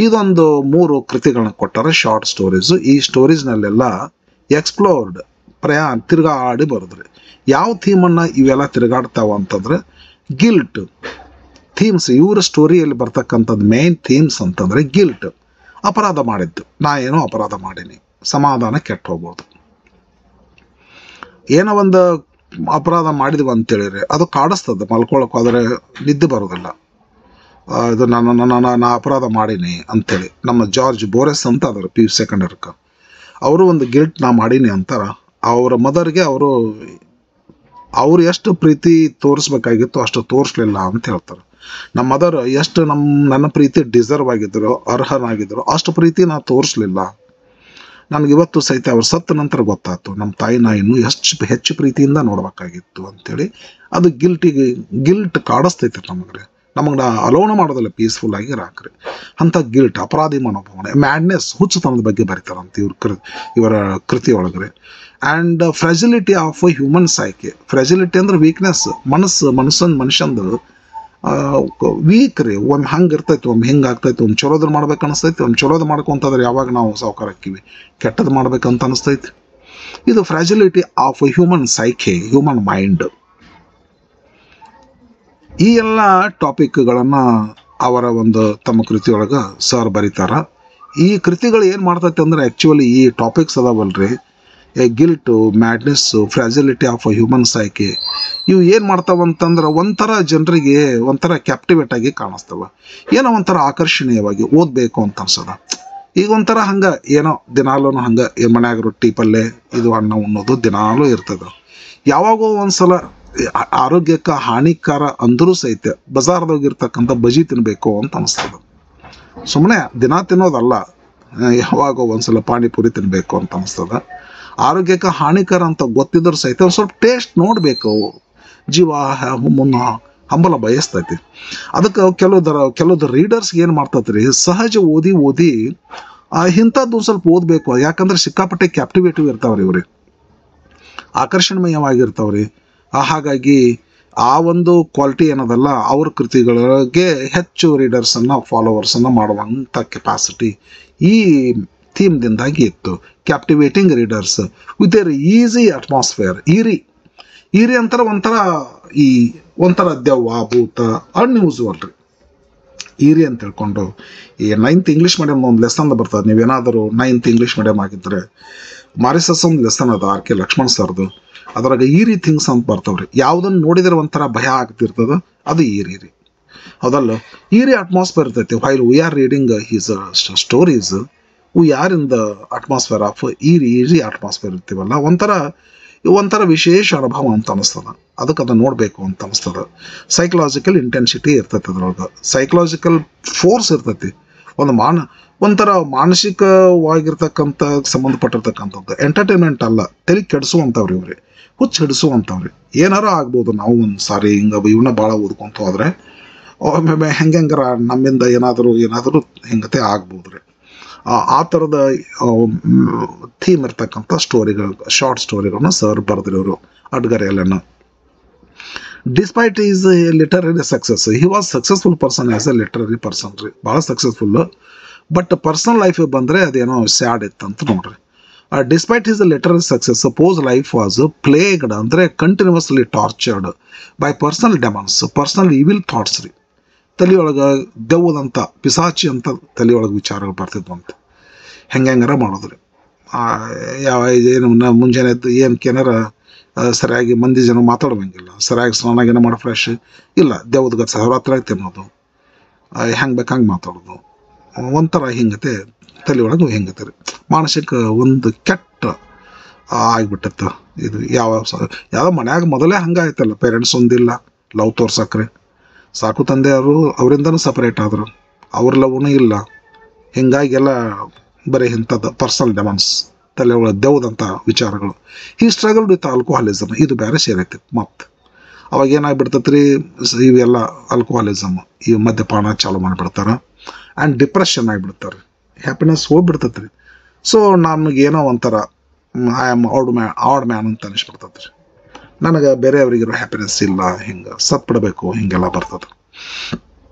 ಇದೊಂದು 3 ಕೃತಿಗಳನ್ನ ಕೊಟ್ಟಾರೆ ಶಾರ್ಟ್ ಸ್ಟೋರೀಸು. ಈ ಸ್ಟೋರೀಸ್ನಲ್ಲೆಲ್ಲ ಎಕ್ಸ್ಪ್ಲೋರ್ಡ್ ತಿರುಗಾಡಿ ಬರೋದ್ರಿ. ಯಾವ ಥೀಮನ್ನು ಇವೆಲ್ಲ ತಿರುಗಾಡ್ತಾವ ಅಂತಂದ್ರೆ ಗಿಲ್ಟ್ ಥೀಮ್ಸ್. ಇವ್ರ ಸ್ಟೋರಿಯಲ್ಲಿ ಬರ್ತಕ್ಕಂಥದ್ದು ಮೇನ್ ಥೀಮ್ಸ್ ಅಂತಂದ್ರೆ ಗಿಲ್ಟ್, ಅಪರಾಧ ಮಾಡಿದ್ದು. ನಾ ಏನೋ ಅಪರಾಧ ಮಾಡೀನಿ, ಸಮಾಧಾನ ಕೆಟ್ಟು ಹೋಗ್ಬೋದು. ಏನೋ ಒಂದು ಅಪರಾಧ ಮಾಡಿದ್ವಿ ಅಂತೇಳಿದ್ರೆ ಅದು ಕಾಡಿಸ್ತದೆ, ಮಲ್ಕೊಳಕ್ಕೆ ಹೋದರೆ ನಿದ್ದೆ ಬರೋದಿಲ್ಲ. ಇದು ನಾ ಅಪರಾಧ ಮಾಡೀನಿ ಅಂತೇಳಿ. ನಮ್ಮ ಜಾರ್ಜ್ ಬೋರೆಸ್ ಅಂತ ಅದಾರೆ PUC ಸೆಕೆಂಡ್ ಇಯರ್ಗೆ, ಅವರು ಒಂದು ಗಿಲ್ಟ್ ನಾ ಮಾಡೀನಿ ಅಂತಾರ. ಅವರ ಮದರ್ಗೆ ಅವರು ಎಷ್ಟು ಪ್ರೀತಿ ತೋರಿಸ್ಬೇಕಾಗಿತ್ತು ಅಷ್ಟು ತೋರಿಸ್ಲಿಲ್ಲ ಅಂತ ಹೇಳ್ತಾರೆ. ನಮ್ಮ ಮದರ್ ಎಷ್ಟು ನನ್ನ ಪ್ರೀತಿ ಡಿಸರ್ವ್ ಆಗಿದ್ರು, ಅರ್ಹನಾಗಿದ್ರು, ಅಷ್ಟು ಪ್ರೀತಿ ನಾ ತೋರಿಸ್ಲಿಲ್ಲ. ನನಗಿವತ್ತು ಸಹಿತ ಅವ್ರು ಸತ್ತ ನಂತರ ಗೊತ್ತಾಯ್ತು ನಮ್ಮ ತಾಯಿನ ಇನ್ನೂ ಹೆಚ್ಚು ಪ್ರೀತಿಯಿಂದ ನೋಡ್ಬೇಕಾಗಿತ್ತು ಅಂಥೇಳಿ. ಅದು ಗಿಲ್ಟ್ ಕಾಡಿಸ್ತೈತೆ ನಮಗೆ ಅಲೋಣ ಮಾಡೋದಿಲ್ಲ, ಪೀಸ್ಫುಲ್ ಆಗಿ ಇರಾಕ್ರಿ. ಅಂಥ ಗಿಲ್ಟ್, ಅಪರಾಧಿ ಮನೋಭಾವನೆ, ಮ್ಯಾಡ್ನೆಸ್, ಹುಚ್ಚುತನದ ಬಗ್ಗೆ ಬರೀತಾರಂತ ಇವರ ಕೃತಿ ಒಳಗ್ರೆ. And fragility of human psyche. Fragility ಅಂದ್ರೆ ವೀಕ್ನೆಸ್, ಮನುಷ್ಯಂದು ವೀಕ್ ರೀ. ಒಮ್ಮೆ ಹಂಗೆ ಇರ್ತೈತಿ, ಒಮ್ಮೆ ಹಿಂಗೆ ಆಗ್ತೈತಿ. ಒಮ್ಮೆ ಚಲೋದ್ರ ಮಾಡ್ಬೇಕು ಅನಿಸ್ತೈತಿ, ಒಮ್ಮೆ ಚಲೋದು ಮಾಡ್ಕೊಂತಂದ್ರೆ ಯಾವಾಗ ನಾವು ಸಾವುಕಾರ ಹಾಕಿವಿ, ಕೆಟ್ಟದ್ದು ಮಾಡ್ಬೇಕಂತ ಅನಿಸ್ತೈತಿ. ಇದು ಫ್ರೆಜಿಲಿಟಿ of human psyche, human mind. ಈ ಎಲ್ಲ ಟಾಪಿಕ್ಗಳನ್ನು ಅವರ ಒಂದು ತಮ್ಮ ಕೃತಿಯೊಳಗೆ ಸರ್ ಬರೀತಾರ. ಈ ಕೃತಿಗಳು ಏನು ಮಾಡ್ತೈತೆ ಅಂದ್ರೆ ಆ್ಯಕ್ಚುಲಿ ಈ ಟಾಪಿಕ್ಸ್ ಅದಾವಲ್ರಿ, guilt, madness, fragility of human psyche, ಇವು ಏನು ಮಾಡ್ತಾವಂತಂದ್ರೆ ಒಂಥರ ಜನರಿಗೆ ಒಂಥರ ಕ್ಯಾಪ್ಟಿವೇಟ್ ಆಗಿ ಕಾಣಿಸ್ತವೆ. ಏನೋ ಒಂಥರ ಆಕರ್ಷಣೀಯವಾಗಿ ಓದಬೇಕು ಅಂತ ಅನ್ಸದ. ಈಗ ಒಂಥರ ಹಂಗೆ ಏನೋ ದಿನಾಲೂ ಹಂಗೆ ಮನ್ಯಾಗ ರೊಟ್ಟಿ ಪಲ್ಯ ಇದು ಅನ್ನ ಉಣ್ಣೋದು ದಿನಾಲೂ ಇರ್ತದೆ. ಯಾವಾಗೋ ಒಂದ್ಸಲ ಆರೋಗ್ಯಕ್ಕೆ ಹಾನಿಕಾರ ಅಂದರೂ ಸಹಿತ ಬಜಾರ್ದಾಗಿರ್ತಕ್ಕಂಥ ಬಜಿ ತಿನ್ನಬೇಕು ಅಂತ ಅನಿಸ್ತದೆ. ಸುಮ್ಮನೆ ದಿನ ತಿನ್ನೋದಲ್ಲ, ಯಾವಾಗೋ ಒಂದ್ಸಲ ಪಾನಿಪುರಿ ತಿನ್ನಬೇಕು ಅಂತ ಅನಿಸ್ತದೆ. ಆರೋಗ್ಯಕ್ಕೆ ಹಾನಿಕರ ಅಂತ ಗೊತ್ತಿದ್ರು ಸಹಿತ ಸ್ವಲ್ಪ ಟೇಸ್ಟ್ ನೋಡಬೇಕು. ಜೀವ ಮುನ್ನ ಹಂಬಲ ಬಯಸ್ತೈತಿ. ಅದಕ್ಕೆ ಕೆಲವ್ದು ರೀಡರ್ಸ್ಗೆ ಏನು ಮಾಡ್ತೈತಿ ರೀ, ಸಹಜ ಓದಿ ಇಂಥದ್ದು ಒಂದು ಸ್ವಲ್ಪ ಓದಬೇಕು. ಯಾಕಂದ್ರೆ ಸಿಕ್ಕಾಪಟ್ಟೆ ಕ್ಯಾಪ್ಟಿವೇಟಿವ್ ಇರ್ತಾವ್ರಿ, ಇವ್ರಿ ಆಕರ್ಷಣೀಯವಾಗಿರ್ತಾವ್ರಿ. ಹಾಗಾಗಿ ಆ ಒಂದು ಕ್ವಾಲಿಟಿ ಏನದಲ್ಲ, ಅವ್ರ ಕೃತಿಗಳಿಗೆ ಹೆಚ್ಚು ರೀಡರ್ಸನ್ನು, ಫಾಲೋವರ್ಸನ್ನು ಮಾಡುವಂಥ ಕೆಪಾಸಿಟಿ ಈ ಥೀಮ್ದಿಂದಾಗಿ ಇತ್ತು. Captivating readers with an eerie atmosphere. Eerie ಅಂತಾರೆ ಒಂಥರ ದೆವ್ವ, ಭೂತ, ಅನ್ಯೂಸುವಲ್ ರೀ ಈರಿ ಅಂತ ಹೇಳ್ಕೊಂಡು. ಈ 9th ಇಂಗ್ಲೀಷ್ ಮೀಡಿಯಮ್ ಒಂದು ಲೆಸನ್ ಬರ್ತದೆ. ನೀವೇನಾದರೂ 9th ಇಂಗ್ಲೀಷ್ ಮೀಡಿಯಮ್ ಆಗಿದ್ದರೆ ಮಾರಿಸಸ್ ಒಂದು ಲೆಸನ್ ಅದ R.K. ಲಕ್ಷ್ಮಣ್ ಸರ್ದು. ಅದ್ರಾಗ ಈರಿ ಥಿಂಗ್ಸ್ ಅಂತ ಬರ್ತಾವ್ರಿ. ಯಾವುದನ್ನು ನೋಡಿದ್ರೆ ಒಂಥರ ಭಯ ಆಗ್ತಿರ್ತದ, ಅದು ಈರಿ ರೀ, ಹೌದಲ್ಲ. ಈರಿ ಅಟ್ಮಾಸ್ಫಿಯರ್ ಇರ್ತೈತಿ. While we are reading his stories, we are in the atmosphere of eerie atmosphere ಇರ್ತೀವಲ್ಲ, ಒಂಥರ ವಿಶೇಷ ಅನುಭವ ಅಂತ ಅನಿಸ್ತದ. ಅದಕ್ಕೆ ಅದನ್ನು ನೋಡಬೇಕು ಅಂತ ಅನಿಸ್ತದ. ಸೈಕಲಾಜಿಕಲ್ ಇಂಟೆನ್ಸಿಟಿ ಇರ್ತೈತಿ, ಅದ್ರೊಳಗೆ ಸೈಕಲಾಜಿಕಲ್ ಫೋರ್ಸ್ ಇರ್ತೈತಿ. ಒಂಥರ ಮಾನಸಿಕವಾಗಿರ್ತಕ್ಕಂಥ ಸಂಬಂಧಪಟ್ಟಿರ್ತಕ್ಕಂಥದ್ದು. ಎಂಟರ್ಟೈನ್ಮೆಂಟ್ ಅಲ್ಲ, ತಲೆ ಕೆಡಿಸುವಂಥವ್ರಿ ಇವ್ರಿ, ಹುಚ್ಚು ಹಿಡಿಸುವಂಥವ್ರಿ. ಏನಾರ ಆಗ್ಬೋದು. ನಾವು ಒಂದು ಸಾರಿ ಹಿಂಗೆ ಇವನ್ನ ಭಾಳ ಓದ್ಕೊಂತ ಹೋದ್ರೆ ಒಮ್ಮೆ ಹೆಂಗರ ನಮ್ಮಿಂದ ಏನಾದರೂ ಹೆಂಗತೆ ಆಗ್ಬೋದು ರೀ. ಆ ಥರದ ಥೀಮ್ ಇರ್ತಕ್ಕಂಥ ಸ್ಟೋರಿಗಳು, ಶಾರ್ಟ್ ಸ್ಟೋರಿಗಳನ್ನ ಸರ್ ಬರೆದಿರೋರು ಅಡ್ಗರೆಯಲ್ಲನ್ನು. Despite his a literary success, he was successful person as a literary person ರೀ, ಭಾಳ ಸಕ್ಸಸ್ಫುಲ್ಲು. ಬಟ್ ಪರ್ಸನಲ್ ಲೈಫಿಗೆ ಬಂದರೆ ಅದೇನೋ ಸ್ಯಾಡ್ ಇತ್ತಂತ ನೋಡ್ರಿ. Despite his a literary success, Poe's life was plagued ಅಂದರೆ continuously tortured by personal demons, personal evil thoughts ರೀ. ತಲೆಯೊಳಗೆ ದೆವ್ವದಂಥ ಪಿಸಾಚಿ ಅಂತ ತಲೆಯೊಳಗೆ ವಿಚಾರಗಳು ಬರ್ತಿದ್ವಂತೆ. ಹೆಂಗಾರ ಮಾಡೋದ್ರಿ. ಯಾವ ಏನು ಮುಂಜಾನೆ ಎದ್ದು ಏನಕ್ಕೇನಾರ ಸರಿಯಾಗಿ ಮಂದಿ ಜನ ಮಾತಾಡೋಂಗಿಲ್ಲ, ಸರಿಯಾಗಿ ಸ್ನಾನಾಗೇನ ಮಾಡೋ ಫ್ರೆಶ್ ಇಲ್ಲ, ದೇವ್ದ ಗಚ್ಚ ಹೊರತ್ರಾಗಿ ತಿನ್ನೋದು, ಹೆಂಗೆ ಬೇಕು ಹಂಗೆ ಮಾತಾಡೋದು, ಒಂಥರ ಹಿಂಗತೆ ತಲೆಯೊಳಗೆ ಹೆಂಗತೆ ರೀ. ಮಾನಸಿಕ ಒಂದು ಕೆಟ್ಟ ಆಗಿಬಿಟ್ಟತ್ತ ಇದು. ಯಾವ ಮನ್ಯಾಗ ಮೊದಲೇ ಹಂಗಾಯ್ತಲ್ಲ, ಪೇರೆಂಟ್ಸ್ ಒಂದಿಲ್ಲ ಲವ್ ತೋರ್ಸಕ್ರಿ, ಸಾಕು ತಂದೆಯವರು ಅವರಿಂದನೂ ಸಪ್ರೇಟ್ ಆದರು, ಅವ್ರ ಲವ್ನೂ ಇಲ್ಲ. ಹಿಂಗಾಗಿ ಎಲ್ಲ ಬರೀ ಇಂಥದ್ದು ಪರ್ಸನಲ್ ಡೆಮಾನ್ಸ್, ತಲೆ ಒಳಗೆ ದೇವ್ದಂಥ ವಿಚಾರಗಳು. ಈ ಸ್ಟ್ರಗಲ್ ವಿತ್ ಆಲ್ಕೋಹಾಲಿಸಮ್, ಇದು ಬೇರೆ ಸೇರೈತಿ. ಮತ್ತು ಅವಾಗ ಏನಾಗ್ಬಿಡ್ತೈತೆ ರೀ, ಇವೆಲ್ಲ ಆಲ್ಕೋಹಾಲಿಸಮ್, ಈ ಮದ್ಯಪಾನ ಚಾಲು ಮಾಡಿಬಿಡ್ತಾರೆ. ಆ್ಯಂಡ್ ಡಿಪ್ರೆಷನ್ ಆಗಿಬಿಡ್ತಾರೆ, ಹ್ಯಾಪಿನೆಸ್ ಹೋಗ್ಬಿಡ್ತೈತೆ ರೀ. ಸೊ ನಮಗೇನೋ ಒಂಥರ ಐ ಆಮ್ ಆಡ್ ಮ್ಯಾನ್ ಅಂತ ಅನಿಸ್ಬಿಡ್ತೈತೆ ರೀ. ನನಗೆ ಬೇರೆಯವರಿಗಿರೋ ಹ್ಯಾಪಿನೆಸ್ ಇಲ್ಲ, ಹಿಂಗೆ ಸತ್ಬಿಡಬೇಕು, ಹಿಂಗೆಲ್ಲ ಬರ್ತದೆ.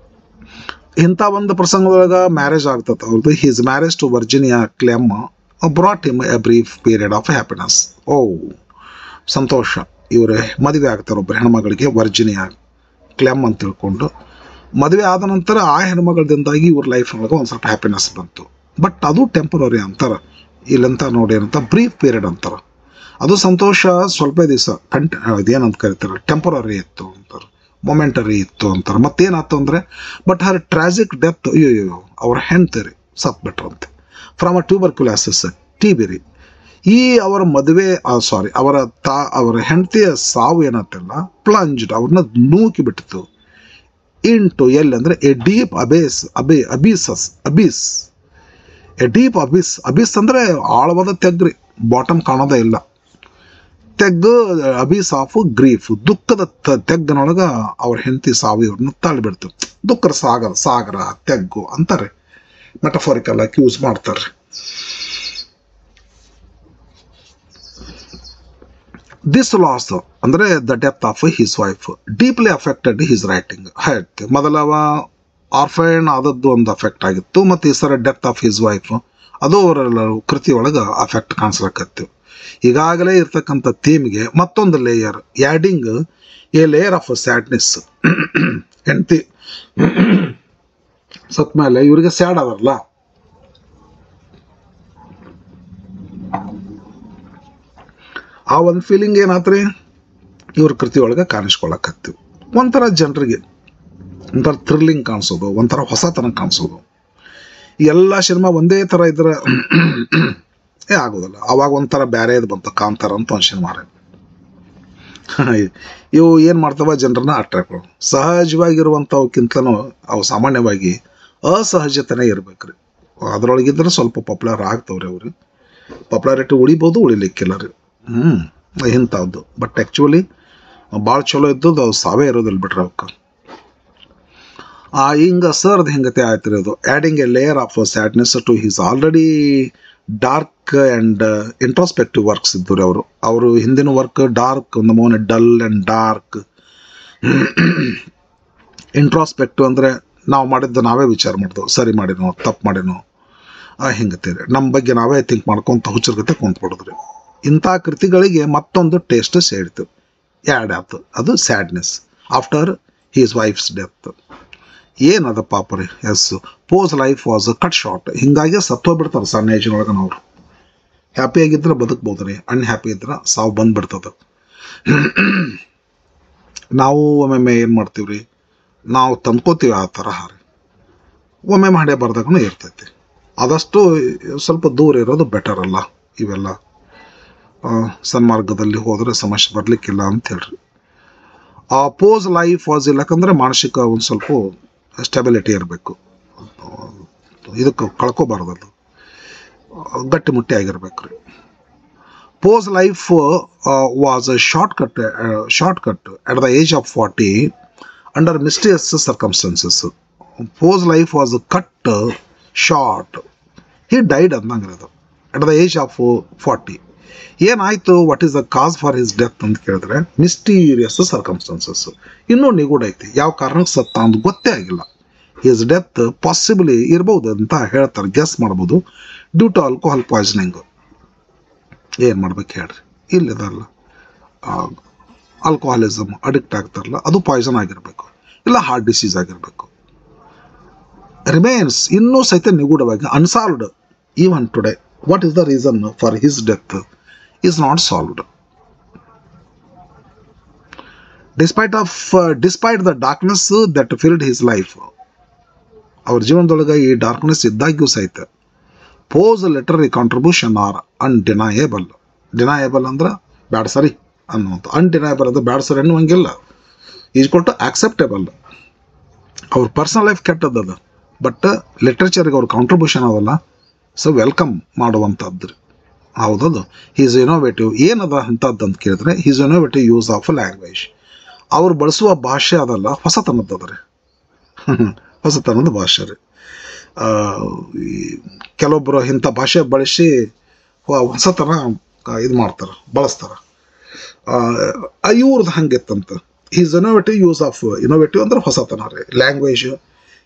ಇಂಥ ಒಂದು ಪ್ರಸಂಗದೊಳಗೆ ಮ್ಯಾರೇಜ್ ಆಗ್ತದೆ ಅವ್ರದ್ದು. His marriage to Virginia Clemm brought him a brief period of happiness. ಓ ಸಂತೋಷ, ಇವರು ಮದುವೆ ಆಗ್ತಾರೆ ಒಬ್ಬರು ಹೆಣ್ಮಗಳಿಗೆ, ವರ್ಜಿನಿಯಾ ಕ್ಲೆಮ್ ಅಂತ ತಿಳ್ಕೊಂಡು. ಮದುವೆ ಆದ ನಂತರ ಆ ಹೆಣ್ಮಗಳದಿಂದಾಗಿ ಇವ್ರ ಲೈಫ್ನೊಳಗೆ ಒಂದು ಸ್ವಲ್ಪ ಹ್ಯಾಪಿನೆಸ್ ಬಂತು. ಬಟ್ ಅದು ಟೆಂಪರರಿ ಅಂತಾರೆ ಇಲ್ಲಂತ ನೋಡಿ, ಏನಂತ ಬ್ರೀಫ್ ಪೀರಿಯಡ್ ಅಂತಾರೆ. ಅದು ಸಂತೋಷ ಸ್ವಲ್ಪ ದಿವಸ ಇದೇನಂತ ಕರೀತಾರೆ, ಟೆಂಪರರಿ ಇತ್ತು ಅಂತಾರೆ, ಮೊಮೆಂಟರಿ ಇತ್ತು ಅಂತಾರೆ. ಮತ್ತೇನಾಯ್ತು ಅಂದರೆ, ಬಟ್ ಹರ್ ಟ್ರಾಜಿಕ್ ಡೆತ್, ಅಯ್ಯೋ ಅವ್ರ ಹೆಂಡ್ತಿ ಸತ್ಬಿಟ್ರಂತೆ ಫ್ರಮ್ ಅ ಟ್ಯೂಬರ್ಕ್ಯುಲಾಸಿಸ್, TB ರೀ. ಈ ಅವರ ಮದುವೆ ಅವರ ಹೆಂಡತಿಯ ಸಾವು ಏನಂತಲ್ಲ, ಪ್ಲಂಜ್ಡ್, ಅವ್ರನ್ನ ನೂಕಿ ಬಿಟ್ಟಿತ್ತು ಇಂಟು ಎಲ್ಲಿ ಅಂದರೆ ಎ ಡೀಪ್ ಅಬೀಸ್. ಎ ಡೀಪ್ ಅಬೀಸ್ ಅಂದರೆ ಆಳವಾದ ತೆಗ್ರಿ, ಬಾಟಮ್ ಕಾಣೋದೇ ಇಲ್ಲ, ತೆಗ್ಗು. ಅಬೀಸ್ ಆಫ್ ಗ್ರೀಫ್, ದುಃಖದ ತೆಗ್ಗಿನೊಳಗೆ ಅವ್ರ ಹೆಂಡತಿ ಸಾವು ಇವ್ರನ್ನ ತಳ್ಳಿಬಿಡ್ತು. ದುಃಖದ ಸಾಗರ ತೆಗ್ಗು ಅಂತಾರೆ, ಮೆಟಫಾರಿಕಲ್ ಆಗಿ ಯೂಸ್ ಮಾಡ್ತಾರೆ. ದಿಸ್ ಲಾಸ್ ಅಂದರೆ the death of his wife deeply affected his writing. ಮೊದಲವ ಆರ್ಫೈನ್ ಆದದ್ದು ಒಂದು ಅಫೆಕ್ಟ್ ಆಗಿತ್ತು, ಮತ್ತು ಈ ಸರ ಡೆತ್ ಆಫ್ ಹಿಸ್ ವೈಫ್ ಅದು ಅವರ ಕೃತಿಯೊಳಗೆ ಅಫೆಕ್ಟ್ ಕಾಣಿಸ್ಲಕತ್ತು. ಈಗಾಗಲೇ ಇರ್ತಕ್ಕಂಥ ಥೀಮ್ಗೆ ಮತ್ತೊಂದು layer, adding a layer of sadness. ಹೆಂಡತಿ ಸತ್ ಮೇಲೆ ಇವರಿಗೆ ಸ್ಯಾಡ್ ಅದರಲ್ಲ, ಆ ಒಂದು ಫೀಲಿಂಗ್ ಏನಾತ್ರಿ ಇವ್ರ ಕೃತಿಯೊಳಗೆ ಕಾಣಿಸ್ಕೊಳಕತ್ತೀವಿ. ಒಂಥರ ಜನರಿಗೆ ಒಂಥರ ಥ್ರಿಲ್ಲಿಂಗ್ ಕಾಣಿಸೋದು, ಒಂಥರ ಹೊಸತನ ಕಾಣಿಸೋದು. ಎಲ್ಲ ಸಿನಿಮಾ ಒಂದೇ ಥರ ಇದ್ರೆ ಆಗೋದಿಲ್ಲ. ಅವಾಗ ಒಂಥರ ಬೇರೆ ಇದು ಬಂತು, ಕಾಂತಾರ ಅಂತ ಒಂದು ಸಿನಿಮಾ. ಇವು ಏನು ಮಾಡ್ತಾವ, ಜನರನ್ನ ಅಟ್ರಾಕ್ಟ್ ಮಾಡೋದು. ಸಹಜವಾಗಿರುವಂಥವಕ್ಕಿಂತಲೂ ಅವು ಸಾಮಾನ್ಯವಾಗಿ ಅಸಹಜತೆನೇ ಇರ್ಬೇಕ್ರಿ. ಅದರೊಳಗಿದ್ರೆ ಸ್ವಲ್ಪ ಪಾಪ್ಯುಲರ್ ಆಗ್ತವ್ರಿ. ಅವ್ರು ಪಾಪ್ಯುಲಾರಿಟಿ ಉಳಿಬೋದು, ಉಳಿಲಿಕ್ಕಿಲ್ಲ ರೀ. ಇಂಥದ್ದು. ಬಟ್ ಆ್ಯಕ್ಚುಲಿ ಭಾಳ ಚಲೋ ಇದ್ದದ್ದು ಅವು ಸಾವೇ ಇರೋದಿಲ್ಲ ಬಿಟ್ರೆ ಅವಕ್ಕೆ. ಹಿಂಗೆ ಸರ್ದು ಹಿಂಗತೆ ಆಯ್ತಿರೋದು. Adding a layer of sadness to his already dark and introspective works ಇದ್ದು ರೀ. ಅವರು ಹಿಂದಿನ ವರ್ಕ್ ಡಾರ್ಕ್, ಒಂದು ಮೋನೆ ಡಲ್ ಆ್ಯಂಡ್ ಡಾರ್ಕ್. ಇಂಟ್ರೋಸ್ಪೆಕ್ಟಿವ್ ಅಂದರೆ ನಾವು ಮಾಡಿದ್ದು ನಾವೇ ವಿಚಾರ ಮಾಡಿದೆವು, ಸರಿ ಮಾಡಿನೋ ತಪ್ಪು ಮಾಡಿನೋ ಹಿಂಗತೆ ರೀ. ನಮ್ಮ ಬಗ್ಗೆ ನಾವೇ ಥಿಂಕ್ ಮಾಡ್ಕೊತ ಹುಚ್ಚರ್ಗತೆ ಕುಂತ್ಬಿಡೋದ್ರಿ. ಇಂಥ ಕೃತಿಗಳಿಗೆ ಮತ್ತೊಂದು ಟೇಸ್ಟ್ ಸೇರಿತು, ಆ್ಯಡ್ ಆಯ್ತು. ಅದು sadness after his wife's death. ಏನದ ಪಾಪ ರೀ. Poe's life was cut short. ಹಿಂಗಾಗಿ ಸತ್ತೋಗ್ಬಿಡ್ತಾರೆ ಸಣ್ಣ ಏಜಿನೊಳಗೆ. ನಾವು ಹ್ಯಾಪಿಯಾಗಿದ್ರೆ ಬದುಕ್ಬೋದು ರೀ, ಅನ್ಹ್ಯಾಪಿ ಇದ್ರೆ ಸಾವು ಬಂದುಬಿಡ್ತದೆ. ನಾವು ಒಮ್ಮೊಮ್ಮೆ ಏನು ಮಾಡ್ತೀವಿ ರೀ, ನಾವು ತಂದ್ಕೋತೀವಿ ಆ ತರಹ ರೀ. ಒಮ್ಮೆ ಮಾಡೇ ಬರ್ದಾಗೂ ಇರ್ತೈತಿ. ಆದಷ್ಟು ಸ್ವಲ್ಪ ದೂರ ಇರೋದು ಬೆಟರ್ ಅಲ್ಲ. ಇವೆಲ್ಲ ಸನ್ಮಾರ್ಗದಲ್ಲಿ ಹೋದರೆ ಸಮಸ್ಯೆ ಬರಲಿಕ್ಕಿಲ್ಲ ಅಂತ ಹೇಳ್ರಿ. ಪೋಸ್ ಲೈಫ್ ವಾಸ್ ಇಲ್ಲಕಂದ್ರೆ ಮಾನಸಿಕ ಒಂದು ಸ್ವಲ್ಪ ಸ್ಟೆಬಿಲಿಟಿ ಇರಬೇಕು. ಇದಕ್ಕೆ ಕಳ್ಕೊಬಾರ್ದದು, ಗಟ್ಟಿಮುಟ್ಟಿ ಆಗಿರ್ಬೇಕು ರೀ. Poe's life was short cut at the age of 40 under mysterious circumstances. Poe's life was cut short, he died ಅಂದಂಗಿರೋದು ಅಟ್ ದ ಏಜ್ ಆಫ್ 40. ಏನಾಯಿತು, what is the cause for his death ಅಂತ ಕೇಳಿದ್ರೆ ಮಿಸ್ಟೀರಿಯಸ್ ಸರ್ಕಮ್ಸ್ಟೆನ್ಸಸ್. ಇನ್ನೂ ನಿಗೂಢ ಐತಿ, ಯಾವ ಕಾರಣಕ್ಕೆ ಸತ್ತ ಅಂತ ಗೊತ್ತೇ ಆಗಿಲ್ಲ. ಹಿಸ್ ಡೆತ್ ಪಾಸಿಬಲಿ ಇರ್ಬೋದು ಅಂತ ಹೇಳ್ತಾರೆ, ಗೆಸ್ ಮಾಡ್ಬೋದು, ಡ್ಯೂ ಟು ಆಲ್ಕೋಹಾಲ್ ಪಾಯ್ಸನಿಂಗ್. ಏನು ಮಾಡ್ಬೇಕು ಹೇಳ್ರಿ, ಇಲ್ಲಿದಲ್ಲ ಆಲ್ಕೋಹಾಲಿಸಮ್ ಅಡಿಕ್ಟ್ ಆಗ್ತಾರಲ್ಲ, ಅದು ಪಾಯ್ಸನ್ ಆಗಿರಬೇಕು, ಇಲ್ಲ ಹಾರ್ಟ್ ಡಿಸೀಸ್ ಆಗಿರಬೇಕು. ರಿಮೇನ್ಸ್ ಇನ್ನೂ ಸಹಿತ ನಿಗೂಢವಾಗಿ unsolved even today. What is the reason for his death is not solved. Despite the darkness that filled his life. ಅವ್ರ ಜೀವನದೊಳಗೆ ಈ ಡಾರ್ಕ್ನೆಸ್ ಇದ್ದಾಗ್ಯೂ ಸಹಿತ Poe's literary contribution are undeniable. Deniable ಅಂದ್ರೆ ಬ್ಯಾಡ ಸರಿ ಅನ್ನುವಂಥ, ಅನ್ಡಿನಯೇಬಲ್ ಅಂದ್ರೆ ಬ್ಯಾಡ ಸರಿ ಅನ್ನುವಂಗಿಲ್ಲ, ಈಜ್ಕೊಲ್ ಟು ಆಕ್ಸೆಪ್ಟೇಬಲ್. ಅವ್ರ ಪರ್ಸನಲ್ ಲೈಫ್ ಕೆಟ್ಟದ್ದದ, ಬಟ್ ಲಿಟ್ರೇಚರ್ಗೆ ಅವ್ರ ಕಾಂಟ್ರಿಬ್ಯೂಷನ್ ಅದಲ್ಲ, ಸೊ ವೆಲ್ಕಮ್ ಮಾಡುವಂಥದ್ದು ರೀ. ಹೌದದು. ಹೀಸ್ ಇನೋವೇಟಿವ್ ಏನದ ಅಂಥದ್ದು ಅಂತ ಕೇಳಿದ್ರೆ, his innovative use of language. ಅವ್ರು ಬಳಸುವ ಭಾಷೆ ಅದಲ್ಲ, ಹೊಸತನದ್ದದ ರೀ, ಹೊಸತನದ ಭಾಷೆ ರೀ. ಕೆಲವೊಬ್ಬರು ಇಂಥ ಭಾಷೆ ಬಳಸಿ ಹೊಸತನ ಇದು ಮಾಡ್ತಾರೆ, ಬಳಸ್ತಾರೆ. ಇವ್ರದ್ದು ಹಂಗಿತ್ತಂತ. His innovative use of, innovative ಅಂದ್ರೆ ಹೊಸತನ ರೀ, language.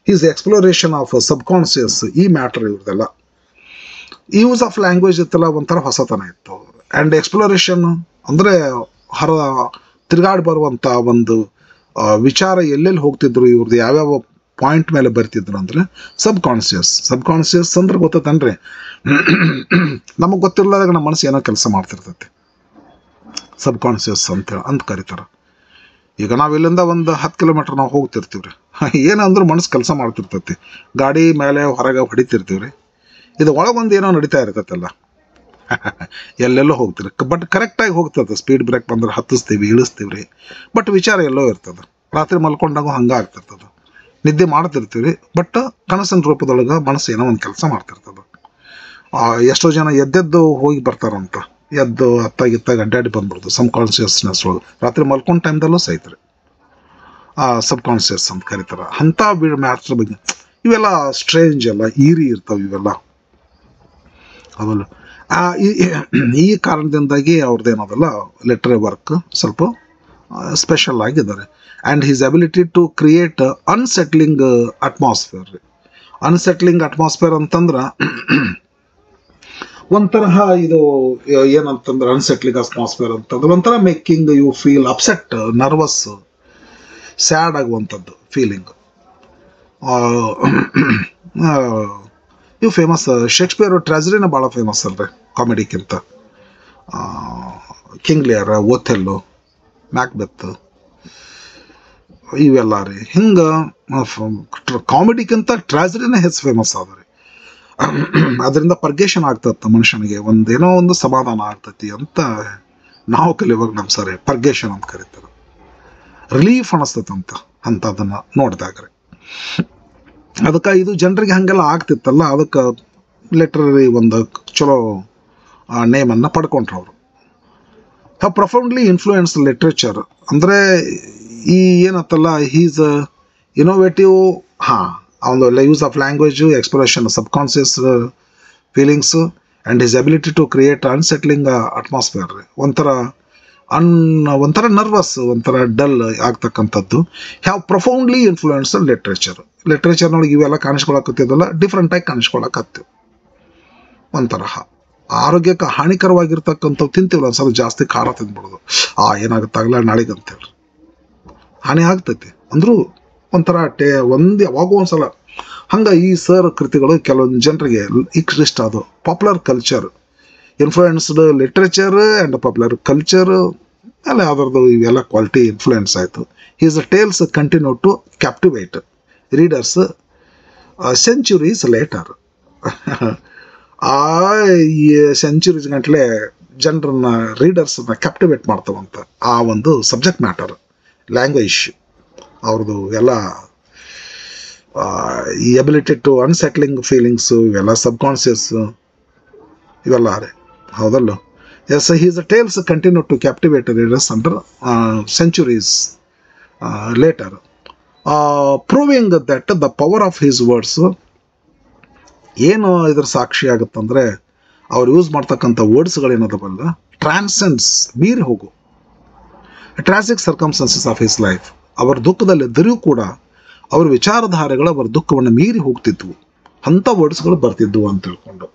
His exploration of subconscious, ಈ ಮ್ಯಾಟ್ರ್ ಇವ್ರದೆಲ್ಲ. ಯೂಸ್ ಆಫ್ ಲ್ಯಾಂಗ್ವೇಜ್ ಇತ್ತಲ್ಲ ಒಂಥರ ಹೊಸತನ ಇತ್ತು. ಆ್ಯಂಡ್ ಎಕ್ಸ್ಪ್ಲೋರೇಷನ್ ಅಂದರೆ ತಿರುಗಾಡಿ ಬರುವಂಥ ಒಂದು ವಿಚಾರ ಎಲ್ಲೆಲ್ಲಿ ಹೋಗ್ತಿದ್ರು ಇವ್ರದ್ದು, ಯಾವ್ಯಾವ ಪಾಯಿಂಟ್ ಮೇಲೆ ಬರ್ತಿದ್ರು ಅಂದರೆ ಸಬ್ಕಾನ್ಷಿಯಸ್. ಸಬ್ಕಾನ್ಷಿಯಸ್ ಅಂದ್ರೆ ಗೊತ್ತೈತನ್ರಿ, ನಮಗೆ ಗೊತ್ತಿರಲಾದಾಗ ನಮ್ಮ ಮನಸ್ಸು ಏನೋ ಕೆಲಸ ಮಾಡ್ತಿರ್ತೈತಿ, ಸಬ್ಕಾನ್ಷಿಯಸ್ ಅಂತ ಕರೀತಾರೆ. ಈಗ ನಾವು ಇಲ್ಲಿಂದ ಒಂದು 10 ಕಿಲೋಮೀಟ್ರ್ ನಾವು ಹೋಗ್ತಿರ್ತೀವಿ ರೀ, ಏನಂದ್ರೆ ಮನಸ್ಸು ಕೆಲಸ ಮಾಡ್ತಿರ್ತೈತಿ, ಗಾಡಿ ಮೇಲೆ ಹೊರಗೆ ಹೊಡಿತಿರ್ತೀವಿ ರೀ, ಇದು ಒಳಗೊಂದು ಏನೋ ನಡೀತಾ ಇರ್ತೈತಲ್ಲ, ಎಲ್ಲೆಲ್ಲೋ ಹೋಗ್ತೀರಿ, ಬಟ್ ಕರೆಕ್ಟಾಗಿ ಹೋಗ್ತದೆ. ಸ್ಪೀಡ್ ಬ್ರೇಕ್ ಬಂದ್ರೆ ಹತ್ತಿಸ್ತೀವಿ, ಇಳಿಸ್ತೀವಿ ರೀ, ಬಟ್ ವಿಚಾರ ಎಲ್ಲೋ ಇರ್ತದೆ. ರಾತ್ರಿ ಮಲ್ಕೊಂಡಾಗ ಹಂಗೆ ಆಗ್ತಿರ್ತದೆ, ನಿದ್ದೆ ಮಾಡ್ತಿರ್ತೀವಿ ರೀ, ಬಟ್ ಕನಸಿನ ರೂಪದೊಳಗೆ ಮನಸ್ಸು ಏನೋ ಒಂದು ಕೆಲಸ ಮಾಡ್ತಿರ್ತದೆ. ಎಷ್ಟೋ ಜನ ಎದ್ದೆದ್ದು ಹೋಗಿ ಬರ್ತಾರಂತ, ಎದ್ದು ಅತ್ತಾಗಿತ್ತಾಗ ಅಡ್ಡಾಡಿ ಬಂದ್ಬಿಡ್ದು ಸಬ್ಕಾನ್ಷಿಯಸ್ನೆಸ್ ಒಳಗೆ. ರಾತ್ರಿ ಮಲ್ಕೊಂಡ ಟೈಮ್ದಲ್ಲೂ ಸಹಿತ್ರಿ ಸಬ್ಕಾನ್ಷಿಯಸ್ ಅಂತ ಕರೀತಾರೆ. ಅಂಥ ಮ್ಯಾಟ್ರ್ ಬಗ್ಗೆ ಇವೆಲ್ಲ ಸ್ಟ್ರೇಂಜ್ ಅಲ್ಲ, ಈರಿ ಇರ್ತಾವೆ ಇವೆಲ್ಲ. ಅವಲ್ಲ ಈ ಕಾರಣದಿಂದಾಗಿ ಅವ್ರದ್ದೇನದಲ್ಲ ಲಿಟ್ರರಿ ವರ್ಕ್ ಸ್ವಲ್ಪ ಸ್ಪೆಷಲ್ ಆಗಿದ್ದಾರೆ. And his ability to create unsettling atmosphere. Unsettling atmosphere ಅಂತಂದ್ರೆ ಒಂಥರ ಇದು ಏನಂತಂದ್ರೆ ಅನ್ಸೆಟ್ಲಿಂಗ್ ಅಟ್ಮಾಸ್ಫಿಯರ್ ಅಂತಂದ್ರೆ ಒಂಥರ making you feel upset, nervous, sad ಆಗುವಂಥದ್ದು ಫೀಲಿಂಗ್. ಇವು ಫೇಮಸ್. ಶೇಕ್ಸ್ಪಿಯರ್ ಟ್ರಾಜಿಡಿನ ಭಾಳ ಫೇಮಸ್ ಅಲ್ರಿ ಕಾಮಿಡಿಕ್ಕಿಂತ. ಕಿಂಗ್ ಲಿಯರ್, ಓಥೆಲ್ಲೋ, ಮ್ಯಾಕ್ಬೆತ್ ಇವೆಲ್ಲ ರೀ. ಹಿಂಗೆ ಕಾಮಿಡಿಕ್ಕಿಂತ ಟ್ರಾಜಿಡಿನೇ ಹೆಚ್ಚು ಫೇಮಸ್ ಅದ ರೀ. ಅದರಿಂದ ಪರ್ಗೇಷನ್ ಆಗ್ತದೆ ಮನುಷ್ಯನಿಗೆ, ಒಂದೇನೋ ಒಂದು ಸಮಾಧಾನ ಆಗ್ತೈತಿ ಅಂತ ನಾವು ಕಲಿಯುವಾಗ ನಮ್ಮ ಸರಿ ಪರ್ಗೇಷನ್ ಅಂತ ಕರೀತಾರೆ. ರಿಲೀಫ್ ಅನ್ನಿಸ್ತೈತಂತ ಅಂಥದನ್ನು ನೋಡಿದಾಗ ರೀ. ಅದಕ್ಕೆ ಇದು ಜನರಿಗೆ ಹಾಗೆಲ್ಲ ಆಗ್ತಿತ್ತಲ್ಲ, ಅದಕ್ಕೆ ಲಿಟ್ರರಿ ಒಂದು ಚಲೋ ನೇಮನ್ನು ಪಡ್ಕೊಂಡ್ರು ಅವರು. ಹ್ಯಾವ್ ಪ್ರೊಫೌಂಡ್ಲಿ ಇನ್ಫ್ಲೂಯೆನ್ಸ್ ಲಿಟ್ರೇಚರ್ ಅಂದರೆ ಈ ಏನತ್ತಲ್ಲ, ಹೀಸ್ ಇನೋವೇಟಿವ್. ಅವನು use of language, expression subconscious feelings, and his ability to create unsettling atmosphere. ಒಂಥರ ನರ್ವಸ್, ಒಂಥರ ಡಲ್ ಆಗ್ತಕ್ಕಂಥದ್ದು. Have profoundly influence literature. ಲಿಟ್ರೇಚರ್ನೊಳಗೆ ಇವೆಲ್ಲ ಕಾಣಿಸ್ಕೊಳಕತ್ತಿದ್ದಲ್ಲ, ಡಿಫ್ರೆಂಟಾಗಿ ಕಾಣಿಸ್ಕೊಳಕತ್ತೀವಿ. ಒಂಥರ ಆರೋಗ್ಯಕ್ಕೆ ಹಾನಿಕರವಾಗಿರ್ತಕ್ಕಂಥವು ತಿಂತೀವಲ್ಲ, ಒಂದ್ಸಲ ಜಾಸ್ತಿ ಖಾರ ತಿಂದ್ಬಿಡೋದು, ಏನಾಗುತ್ತಾಗಲ್ಲ ನಾಳೆಗೆ ಅಂತೇಳಿ ಹಾನಿ ಆಗ್ತೈತಿ ಅಂದರೂ ಒಂಥರ ಯಾವಾಗೂ ಒಂದ್ಸಲ ಹಂಗೆ. ಈ ಸರ್ ಕೃತಿಗಳು ಕೆಲವೊಂದು ಜನರಿಗೆ ಇಷ್ಟ. ಅದು popular culture influenced literature and popular culture ಎಲ್ಲ ಅದರದ್ದು ಇವೆಲ್ಲ ಕ್ವಾಲಿಟಿ ಇನ್ಫ್ಲೂಯೆನ್ಸ್ ಆಯಿತು. His tales continue to captivate readers centuries later. ಈ ಸೆಂಚುರೀಸ್ ಗಂಟಲೆ ಜನರನ್ನ, ರೀಡರ್ಸನ್ನ ಕ್ಯಾಪ್ಟಿವೇಟ್ ಮಾಡ್ತಾವಂತ ಆ ಒಂದು ಸಬ್ಜೆಕ್ಟ್ ಮ್ಯಾಟರ್. ಲ್ಯಾಂಗ್ವೇಜ್ ಅವ್ರದ್ದು ಎಲ್ಲ ಈ ಎಬಿಲಿಟಿ ಟು ಅನ್ಸೆಟ್ಲಿಂಗ್ ಫೀಲಿಂಗ್ಸು, ಇವೆಲ್ಲ ಸಬ್ಕಾನ್ಷಿಯಸ್ ಇವೆಲ್ಲ ರೀ. ಹೌದಲ್ಲ? Yes, his tales continue to captivate readers under centuries later. Proving that the power of his words. ಏನು ಇದ್ರ ಸಾಕ್ಷಿ ಆಗುತ್ತಂದರೆ ಅವ್ರು ಯೂಸ್ ಮಾಡ್ತಕ್ಕಂಥ ವರ್ಡ್ಸ್ಗಳೇನದವಲ್ಲ ಟ್ರಾನ್ಸೆಂಡ್ಸ್, ಮೀರಿ ಹೋಗು tragic circumstances of his life. ಅವರ ದುಃಖದಲ್ಲಿದ್ದರೂ ಕೂಡ ಅವರ ವಿಚಾರಧಾರೆಗಳು ಅವರ ದುಃಖವನ್ನು ಮೀರಿ ಹೋಗ್ತಿದ್ವು, ಅಂಥ ವರ್ಡ್ಸ್ಗಳು ಬರ್ತಿದ್ವು ಅಂತ ತಿಳ್ಕೊಂಡು.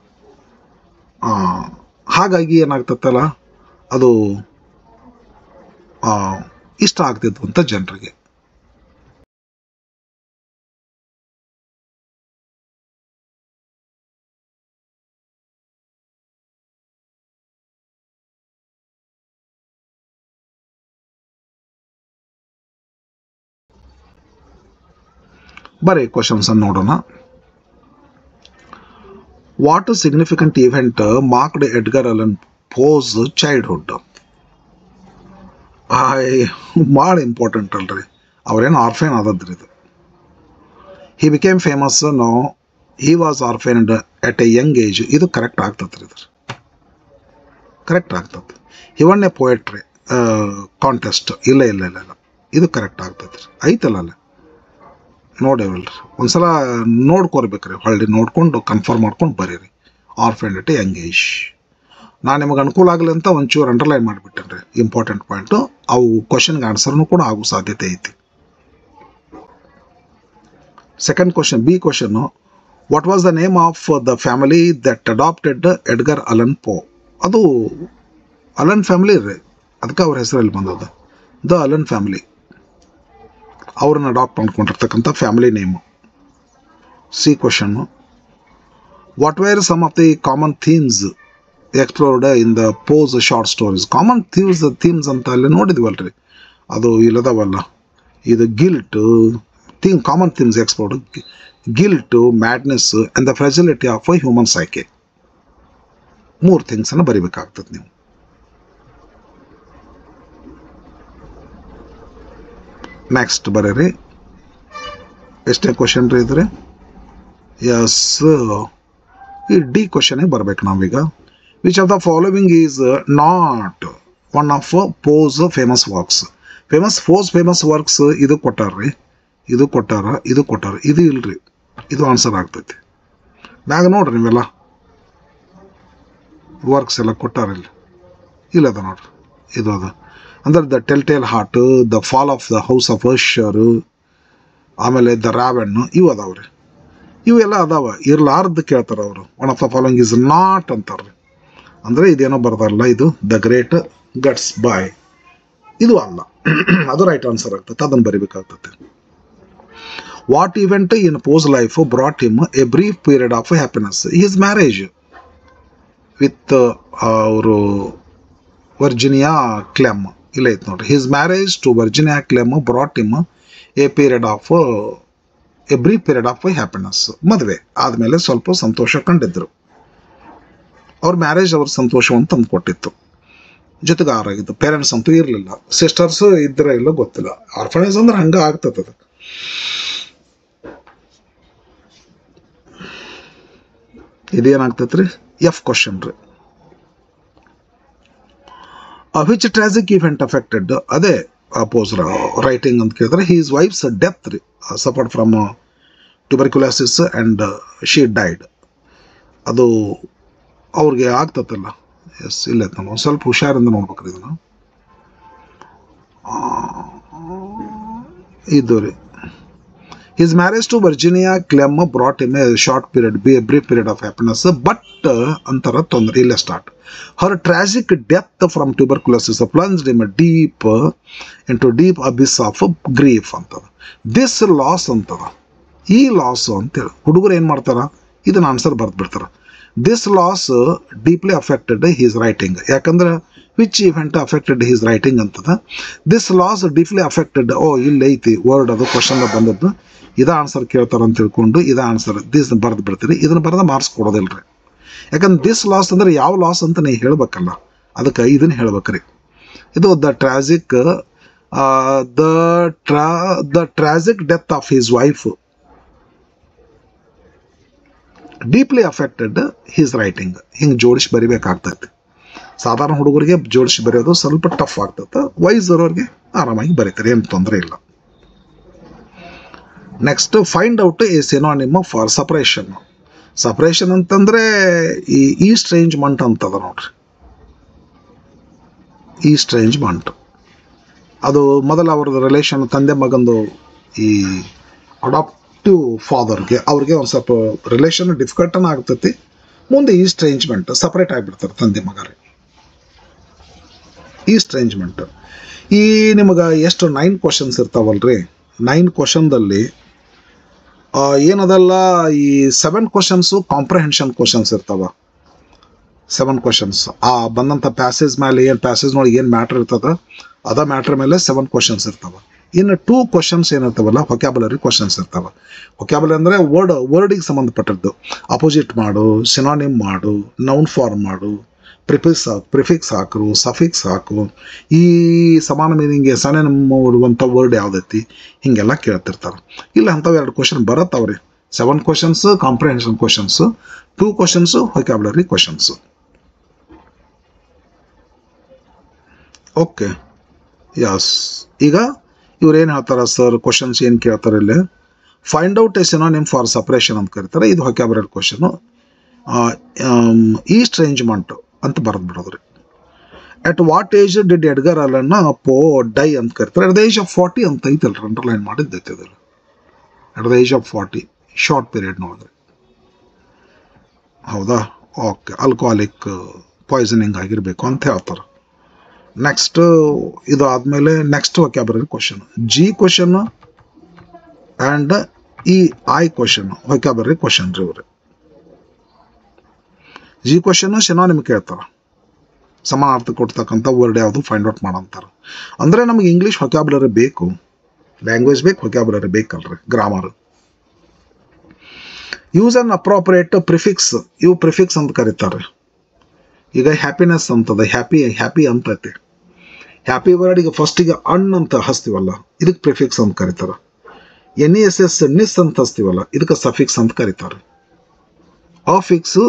ಹಾಗಾಗಿ ಏನಾಗ್ತತ್ತಲ್ಲ ಅದು ಇಷ್ಟ ಆಗ್ತಿದ್ವು ಅಂತ ಜನರಿಗೆ. ಬರೀ ಕ್ವಶನ್ಸ್ ಅನ್ನು ನೋಡೋಣ. What significant event marked Edgar Allan Poe's childhood? ಭಾಳ ಇಂಪಾರ್ಟೆಂಟ್ ಅಲ್ರಿ. ಅವ್ರೇನು ಆರ್ಫೇನ್ ಆದದ್ರಿ ಇದು. He became famous, no he was orphaned at a young age. ಇದು ಕರೆಕ್ಟ್ ಆಗ್ತದ್ರಿ, ಇದ್ರ ಕರೆಕ್ಟ್ ಆಗ್ತದೆ. He won a poetry contest. ಇಲ್ಲ ಇಲ್ಲ ಇಲ್ಲ ಇಲ್ಲ, ಇದು ಕರೆಕ್ಟ್ ಆಗ್ತದ್ರಿ. ಐತಲ್ಲ ಅಲ್ಲ, ನೋಡೇವಲ್ರಿ, ಒಂದ್ಸಲ ನೋಡ್ಕೊರ್ಬೇಕ್ರಿ, ಹೊಳ್ಳಿ ನೋಡ್ಕೊಂಡು ಕನ್ಫರ್ಮ್ ಮಾಡ್ಕೊಂಡು ಬರೀರಿ. ಆರ್ಫೆಂಡ್ ಎಟ್ ಎ ಯಂಗ್ ಏಜ್. ನಾನು ನಿಮಗೆ ಅನುಕೂಲ ಆಗಲಿ ಅಂತ ಒಂಚೂರು ಅಂಡರ್ಲೈನ್ ಮಾಡಿಬಿಟ್ಟೇನೆ ರೀ ಇಂಪಾರ್ಟೆಂಟ್ ಪಾಯಿಂಟು. ಅವು ಕ್ವಶನ್ಗೆ ಆನ್ಸರ್ನು ಕೂಡ ಆಗೋ ಸಾಧ್ಯತೆ ಐತಿ. Second question, B question, what was the name of the family that adopted Edgar Allan Poe? ಅದು ಅಲನ್ ಫ್ಯಾಮಿಲಿ ರೀ, ಅದಕ್ಕೆ ಅವ್ರ ಹೆಸರಲ್ಲಿ ಬಂದದ ದ ಅಲನ್ ಫ್ಯಾಮಿಲಿ. ಅವ್ರನ್ನ ಅಡಾಪ್ಟ್ ಮಾಡ್ಕೊಂಡಿರ್ತಕ್ಕಂಥ family name. C question, what were some of the common themes explored in the Poe's short stories? Common themes ಅಂತ ಅಲ್ಲಿ ನೋಡಿದ್ವಲ್ರಿ, ಅದು ಇಲ್ಲದವಲ್ಲ. ಇದು guilt common themes explored, guilt, madness and the fragility of a human psyche. 3 ಥಿಂಗ್ಸನ್ನು ಬರಿಬೇಕಾಗ್ತದೆ ನೀವು. ನೆಕ್ಸ್ಟ್ ಬರೀರಿ. ಎಷ್ಟೇ ಕ್ವಶನ್ ರೀ ಇದ್ರೆ? ಎಸ್, ಈ ಡಿ ಕ್ವಶನಿಗೆ ಬರ್ಬೇಕು ನಾವೀಗ. Which of the following is not one of pose famous works? Famous works ಇದು ಕೊಟ್ಟಾರ್ರಿ, ಇದು ಕೊಟ್ಟಾರ, ಇದು ಇಲ್ರಿ, ಇದು ಆನ್ಸರ್ ಆಗ್ತೈತಿ. ಮ್ಯಾಗ ನೋಡ್ರಿ ನೀವೆಲ್ಲ ವರ್ಕ್ಸ್ ಎಲ್ಲ ಕೊಟ್ಟಾರಿಲ್ಲ, ಇಲ್ಲದ ನೋಡ್ರಿ, ಇದು ಅದ ಅಂದ್ರೆ the tell heart, the fall of the house of Usher, ಆಮೇಲೆ ದ ರಾವೆನ್, ಇವು ಅದಾವ್ರಿ. ಇವೆಲ್ಲ ಅದಾವ, ಇರ್ಲಾರ್ದು ಕೇಳ್ತಾರ ಅವರು. One of the following is not ಅಂತಾರ್ರಿ. ಅಂದರೆ ಇದೇನೋ ಬರ್ದಾರಲ್ಲ, ಇದು ದ ಗ್ರೇಟ್ ಗಟ್ಸ್ ಬಾಯ್, ಇದು ಅಲ್ಲ. ಅದು ರೈಟ್ ಆನ್ಸರ್ ಆಗ್ತದೆ, ಅದನ್ನು ಬರಿಬೇಕಾಗ್ತದೆ. What event in Poe's life brought him a brief period of happiness? His marriage with ಅವರು ವರ್ಜಿನಿಯಾ ಕ್ಲೆಮ್. ಇಲ್ಲ ಐತೆ ನೋಡ್ರಿ, his marriage to Virginia Clemm brought him a brief period of happiness. ಮದುವೆ ಆದಮೇಲೆ ಸ್ವಲ್ಪ ಸಂತೋಷ ಕಂಡಿದ್ರು. ಅವ್ರ ಮ್ಯಾರೇಜ್ ಅವ್ರ ಸಂತೋಷವನ್ನು ತಂದು ಕೊಟ್ಟಿತ್ತು, ಜೊತೆಗೆ ಆರಾಗಿತ್ತು. ಪೇರೆಂಟ್ಸ್ ಅಂತೂ ಇರಲಿಲ್ಲ, ಸಿಸ್ಟರ್ಸ್ ಇದ್ರ ಇಲ್ಲ ಗೊತ್ತಿಲ್ಲ. ಆರ್ಫನೇಜ್ ಅಂದ್ರೆ ಹಂಗೆ ಆಗ್ತದೆ. ಅದು ಇದೇನಾಗ್ತೈತ್ರಿ? ಎಫ್ ಕ್ವಶನ್ ರೀ. Which tragic event affected? ಅದೇ ಅಪೋಸ್ ರೈಟಿಂಗ್ ಅಂತ ಕೇಳಿದ್ರೆ ಹೀಸ್ ವೈಫ್ಸ್ ಡೆತ್ ರೀ, suffered from tuberculosis and she died. ಅದು ಅವ್ರಿಗೆ ಆಗ್ತತ್ತಲ್ಲ. ಎಸ್, ಇಲ್ಲ ನಾವು ಸ್ವಲ್ಪ ಹುಷಾರಿಂದ ನೋಡ್ಬೇಕ್ರಿ ಇದನ್ನು. ಇದು ರೀ, his marriage to Virginia Clemm brought in a short period, brief period of happiness, but ಅಂತರ ತೊಂದರೆ. ಇಲ್ಲ start. Her tragic death from tuberculosis plunged in deep abyss of grief ಅಂತದ. ದಿಸ್ ಲಾಸ್ ಅಂತದ, ಈ ಲಾಸ್ ಅಂತೇಳಿ ಹುಡುಗರು ಏನು ಮಾಡ್ತಾರ, ಇದನ್ನ ಆನ್ಸರ್ ಬರ್ದ್ಬಿಡ್ತಾರ. This loss deeply affected his writing. ಯಾಕಂದ್ರೆ which event affected his writing ಅಂತದ. ದಿಸ್ ಲಾಸ್ ಡೀಪ್ಲಿ ಅಫೆಕ್ಟೆಡ್, ಇಲ್ಲಿ ಐತಿ ವರ್ಡ್, ಅದು ಕ್ವಶನ್ ಬಂದದ್ದು. ಇದ ಆನ್ಸರ್ ಕೇಳ್ತಾರ ಅಂತ ತಿಳ್ಕೊಂಡು ಇದ ಆನ್ಸರ್ ದಿಸ್ ಬರ್ದು ಬಿಡ್ತೀರಿ. ಇದನ್ನ ಬರೆದ ಮಾರ್ಕ್ಸ್ ಕೊಡೋದಿಲ್ರಿ. ಯಾಕಂದ್ರೆ ದಿಸ್ ಲಾಸ್ ಅಂದ್ರೆ ಯಾವ ಲಾಸ್ ಅಂತ ನೀವು ಹೇಳ್ಬೇಕಲ್ಲ, ಅದಕ್ಕೆ ಇದನ್ನ ಹೇಳ್ಬೇಕ್ರಿ. ಇದು the tragic death of his wife deeply affected his writing. ಹಿಂಗೆ ಜೋಡಿಸಿ ಬರಿಬೇಕಾಗ್ತೈತಿ. ಸಾಧಾರಣ ಹುಡುಗರಿಗೆ ಜೋಡಿಸಿ ಬರೆಯೋದು ಸ್ವಲ್ಪ ಟಫ್ ಆಗ್ತದೆ. ವಯಸ್ಸರವ್ರಿಗೆ ಆರಾಮಾಗಿ ಬರೀತಾರೆ, ಏನು ತೊಂದರೆ ಇಲ್ಲ. Next find out a synonym for suppression. Suppression ಅಂತಂದರೆ ಈ ಈಸ್ಟ್ರೇಂಜ್ಮೆಂಟ್ ಅಂತದ ನೋಡ್ರಿ. ಈಸ್ಟ್ರೇಂಜ್ಮೆಂಟ್ ಅದು ಮೊದಲು ಅವ್ರದ್ದು ರಿಲೇಷನ್ ತಂದೆ ಮಗಂದು ಈ ಅಡಾಪ್ಟಿವ್ ಫಾದರ್ಗೆ ಅವ್ರಿಗೆ ಒಂದು ಸ್ವಲ್ಪ ರಿಲೇಷನ್ ಡಿಫಿಕಲ್ಟನ್ನು ಆಗ್ತೈತಿ. ಮುಂದೆ ಈಸ್ಟ್ರೇಂಜ್ಮೆಂಟ್ ಸಪ್ರೇಟ್ ಆಗಿಬಿಡ್ತಾರೆ ತಂದೆ ಮಗರೇ. ಈಸ್ಟ್ರೇಂಜ್ಮೆಂಟ್ ಈ ನಿಮಗೆ ಎಷ್ಟು 9 ಕ್ವಶನ್ಸ್ ಇರ್ತಾವಲ್ರಿ. 9 ಕ್ವಶನ್ದಲ್ಲಿ ಏನದಲ್ಲ ಈ 7 ಕ್ವಶನ್ಸು ಕಾಂಪ್ರಹೆನ್ಷನ್ ಕ್ವಶನ್ಸ್ ಇರ್ತಾವ. 7 ಕ್ವಶನ್ಸ್ ಆ ಬಂದಂಥ ಪ್ಯಾಸೇಜ್ ಮೇಲೆ ಏನು ಪ್ಯಾಸೇಜ್ನೊಳಗೆ ಏನು ಮ್ಯಾಟ್ರ್ ಇರ್ತದೆ ಅದ ಮ್ಯಾಟ್ರ್ ಮೇಲೆ 7 ಕ್ವಶನ್ಸ್ ಇರ್ತಾವೆ. ಇನ್ನು 2 ಕ್ವಶನ್ಸ್ ಏನಿರ್ತಾವಲ್ಲ ಹೊಕ್ಯಾಬುಲರಿ ಕ್ವಶನ್ಸ್ ಇರ್ತಾವೆ. ಹೊಕ್ಯಾಬುಲರಿ ಅಂದರೆ ವರ್ಡಿಗೆ ಸಂಬಂಧಪಟ್ಟದ್ದು. ಅಪೋಸಿಟ್ ಮಾಡು, ಸಿನಾನಿಮ್ ಮಾಡು, ನೌನ್ ಫಾರ್ಮ್ ಮಾಡು, ಪ್ರಿಫಿಕ್ಸ್ ಹಾಕು, ಸಫಿಕ್ಸ್ ಹಾಕು, ಈ ಸಮಾನ ಮೀನಿಂಗ್ಗೆ ಸಣ್ಣ ಮಾಡುವಂಥ ವರ್ಡ್ ಯಾವುದೈತಿ ಹೀಗೆಲ್ಲ ಕೇಳ್ತಿರ್ತಾರೆ. ಇಲ್ಲ ಅಂಥವು 2 ಕ್ವಶನ್ ಬರತ್ತವ್ರಿ. 7 questions comprehension questions, 2 questions vocabulary questions. Okay yes. ಈಗ ಇವ್ರು ಏನು ಹೇಳ್ತಾರೆ ಸರ್, ಕ್ವಶನ್ಸ್ ಏನು ಕೇಳ್ತಾರೆ ಇಲ್ಲಿ, find out a synonym for separation ಅಂತ ಕರೀತಾರೆ. ಇದು ಹೊಕ್ಯಾಬುಲರಿ ಕ್ವಶನು. ಈಸ್ಟ್ರೇಂಜ್ಮೆಂಟ್ ಅಂತ ಬರೆದು ಬಿಡೋದ್ರಿ. At what age did Edgar Allan Poe die ಅಂತ ಕರೀತಾರೆ. ಅಟ್ ದ ಏಜ್ ಆಫ್ 40 ಅಂತ ಐತಲ್ರಿ, ಅಂಡರ್ಲೈನ್ ಮಾಡಿದ್ದೈತೆ ಅದ್ರಲ್ಲಿ. At the age of 40 short period ನೋಡಿದ್ರಿ. ಹೌದಾ? ಓಕೆ. ಆಲ್ಕೋಹಾಲಿಕ್ ಪಾಯ್ಸನಿಂಗ್ ಆಗಿರಬೇಕು ಅಂತ ಹೇಳ್ತಾರೆ. ನೆಕ್ಸ್ಟ್ ಇದು ಆದಮೇಲೆ next vocabulary question, G question and ಈ ಐ ಕ್ವಶನ್ ಹೊಕ್ಯಾಬುಲರಿ ಕ್ವಶನ್ ರೀ ಇವ್ರಿ. ಜಿ ಕ್ವಶನ್ ಸಿನಾನಿಮ್ ಕೇಳ್ತಾರೆ, ಸಮಾನಾರ್ಥ ಕೊಡ್ತಕ್ಕಂಥ ವರ್ಡ್ ಯಾವುದು ಫೈಂಡ್ ಔಟ್ ಮಾಡಂತಾರೆ. ಅಂದರೆ ನಮಗೆ ಇಂಗ್ಲೀಷ್ ಹೊಕ್ಯಾಬುಲರಿ ಬೇಕು, ಲ್ಯಾಂಗ್ವೇಜ್ ಬೇಕು, ಹೊಕ್ಯಾಬುಲರಿ ಬೇಕಲ್ರಿ, grammar. Use an appropriate prefix, ಇವು ಪ್ರಿಫಿಕ್ಸ್ ಅಂತ ಕರೀತಾರೆ. ಈಗ ಹ್ಯಾಪಿನೆಸ್ ಅಂತದ, ಹ್ಯಾಪಿ ಅಂತೈತಿ. ಹ್ಯಾಪಿ ವರ್ಡಿಗೆ ಫಸ್ಟಿಗೆ ಅಂತ ಹಚ್ತೀವಲ್ಲ, ಇದಕ್ಕೆ ಪ್ರಿಫಿಕ್ಸ್ ಅಂತ ಕರೀತಾರೆ. NESS ನಿಸ್ ಅಂತ ಹಚ್ತೀವಲ್ಲ, ಇದಕ್ಕೆ ಸಫಿಕ್ಸ್ ಅಂತ ಕರೀತಾರೆ. ಅಫಿಕ್ಸು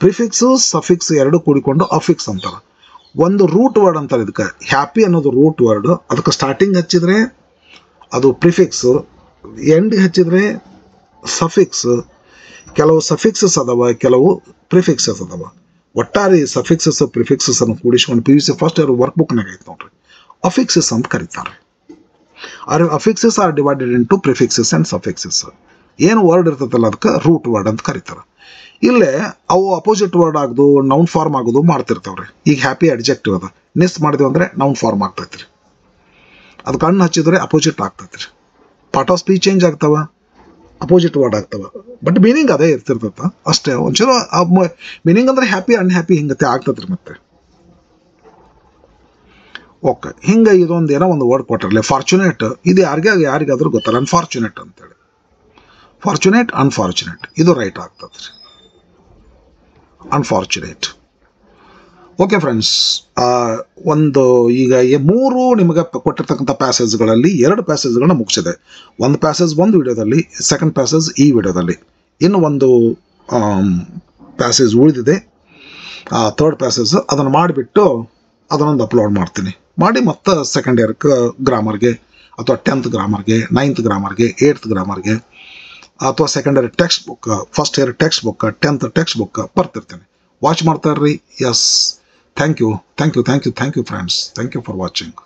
ಪ್ರಿಫಿಕ್ಸು ಸಫಿಕ್ಸ್ ಎರಡು ಕೂಡಿಕೊಂಡು ಅಫಿಕ್ಸ್ ಅಂತಾರೆ. ಒಂದು ರೂಟ್ ವರ್ಡ್ ಅಂತಾರೆ ಇದಕ್ಕೆ. ಹ್ಯಾಪಿ ಅನ್ನೋದು ರೂಟ್ ವರ್ಡ್, ಅದಕ್ಕೆ ಸ್ಟಾರ್ಟಿಂಗ್ ಹಚ್ಚಿದ್ರೆ ಅದು ಪ್ರಿಫಿಕ್ಸು, ಎಂಡಿಗೆ ಹಚ್ಚಿದ್ರೆ ಸಫಿಕ್ಸ್. ಕೆಲವು ಸಫಿಕ್ಸಸ್ ಅದಾವ, ಕೆಲವು ಪ್ರಿಫಿಕ್ಸಸ್ ಅದಾವ. ಒಟ್ಟಾರೆ ಸಫಿಕ್ಸಸ್ ಪ್ರಿಫಿಕ್ಸಸ್ ಅನ್ನು ಕೂಡಿಸ್ಕೊಂಡು PUC ಫಸ್ಟ್ ಇಯರ್ ವರ್ಕ್ ಬುಕ್ನಾಗ ಐತೆ ನೋಡ್ರಿ, ಅಫಿಕ್ಸಸ್ ಅಂತ ಕರೀತಾರೆ. Affixes are divided into prefixes and suffixes. ಏನು ವರ್ಡ್ ಇರ್ತೈತಲ್ಲ ಅದಕ್ಕೆ ರೂಟ್ ವರ್ಡ್ ಅಂತ ಕರೀತಾರೆ. ಇಲ್ಲೇ ಅವು ಅಪೋಸಿಟ್ ವರ್ಡ್ ಆಗೋದು, ನೌನ್ ಫಾರ್ಮ್ ಆಗೋದು ಮಾಡ್ತಿರ್ತಾವ್ರಿ. ಈಗ ಹ್ಯಾಪಿ ಅಡ್ಜೆಕ್ಟಿವ್ ಅದ, ನಿಸ್ ಮಾಡಿದ್ವಿ ಅಂದರೆ ನೌನ್ ಫಾರ್ಮ್ ಆಗ್ತೈತ್ರಿ. ಅದಕ್ಕೆ ಹಣ್ಣು ಹಚ್ಚಿದ್ರೆ ಅಪೋಸಿಟ್ ಆಗ್ತೈತ್ರಿ. ಪಾರ್ಟ್ ಆಫ್ ಸ್ಪೀಚ್ ಚೇಂಜ್ ಆಗ್ತಾವ, ಅಪೋಸಿಟ್ ವರ್ಡ್ ಆಗ್ತಾವ, ಬಟ್ ಮೀನಿಂಗ್ ಅದೇ ಇರ್ತಿರ್ತೈತ ಅಷ್ಟೇ. ಒಂಚೂರು ಮೀನಿಂಗ್ ಅಂದರೆ ಹ್ಯಾಪಿ ಅನ್ಹ್ಯಾಪಿ ಹಿಂಗತೆ ಆಗ್ತದ್ರಿ ಮತ್ತೆ. ಓಕೆ, ಹಿಂಗೆ ಇದೊಂದು ಏನೋ ಒಂದು ವರ್ಡ್ ಕೊಟ್ಟಿರಲಿ. ಫಾರ್ಚುನೇಟ್, ಇದು ಯಾರಿಗಾದ್ರೂ ಗೊತ್ತಲ್ಲ, ಅನ್ಫಾರ್ಚುನೇಟ್ ಅಂತೇಳಿ. ಫಾರ್ಚುನೇಟ್, ಅನ್ಫಾರ್ಚುನೇಟ್ ಇದು ರೈಟ್ ಆಗ್ತದೆ ರೀ, ಅನ್ಫಾರ್ಚುನೇಟ್. ಓಕೆ ಫ್ರೆಂಡ್ಸ್, ಒಂದು ಈಗ 3 ನಿಮಗೆ ಕೊಟ್ಟಿರ್ತಕ್ಕಂಥ ಪ್ಯಾಸೇಜ್ಗಳಲ್ಲಿ 2 ಪ್ಯಾಸೇಜ್ಗಳನ್ನ ಮುಗಿಸಿದೆ. ಒಂದು ಪ್ಯಾಸೇಜ್ ಒಂದು ವಿಡಿಯೋದಲ್ಲಿ, ಸೆಕೆಂಡ್ ಪ್ಯಾಸೇಜ್ ಈ ವಿಡಿಯೋದಲ್ಲಿ. ಇನ್ನು ಒಂದು ಪ್ಯಾಸೇಜ್ ಉಳಿದಿದೆ, ಥರ್ಡ್ ಪ್ಯಾಸೇಜ್. ಅದನ್ನು ಮಾಡಿಬಿಟ್ಟು ಅದನ್ನೊಂದು ಅಪ್ಲೋಡ್ ಮಾಡ್ತೀನಿ. ಮಾಡಿ ಮತ್ತೆ ಸೆಕೆಂಡ್ ಇಯರ್ಗೆ ಗ್ರಾಮರ್ಗೆ ಅಥವಾ 10th ಗ್ರಾಮರ್ಗೆ, 9th ಗ್ರಾಮರ್ಗೆ, 8th ಗ್ರಾಮರ್ಗೆ ಅಥವಾ second year text book, first year text book, 10th text book ಬರ್ತಿರ್ತೀನಿ. ವಾಚ್ ಮಾಡ್ತಾ ಇರ್ರಿ. Yes, thank you friends. Thank you for watching.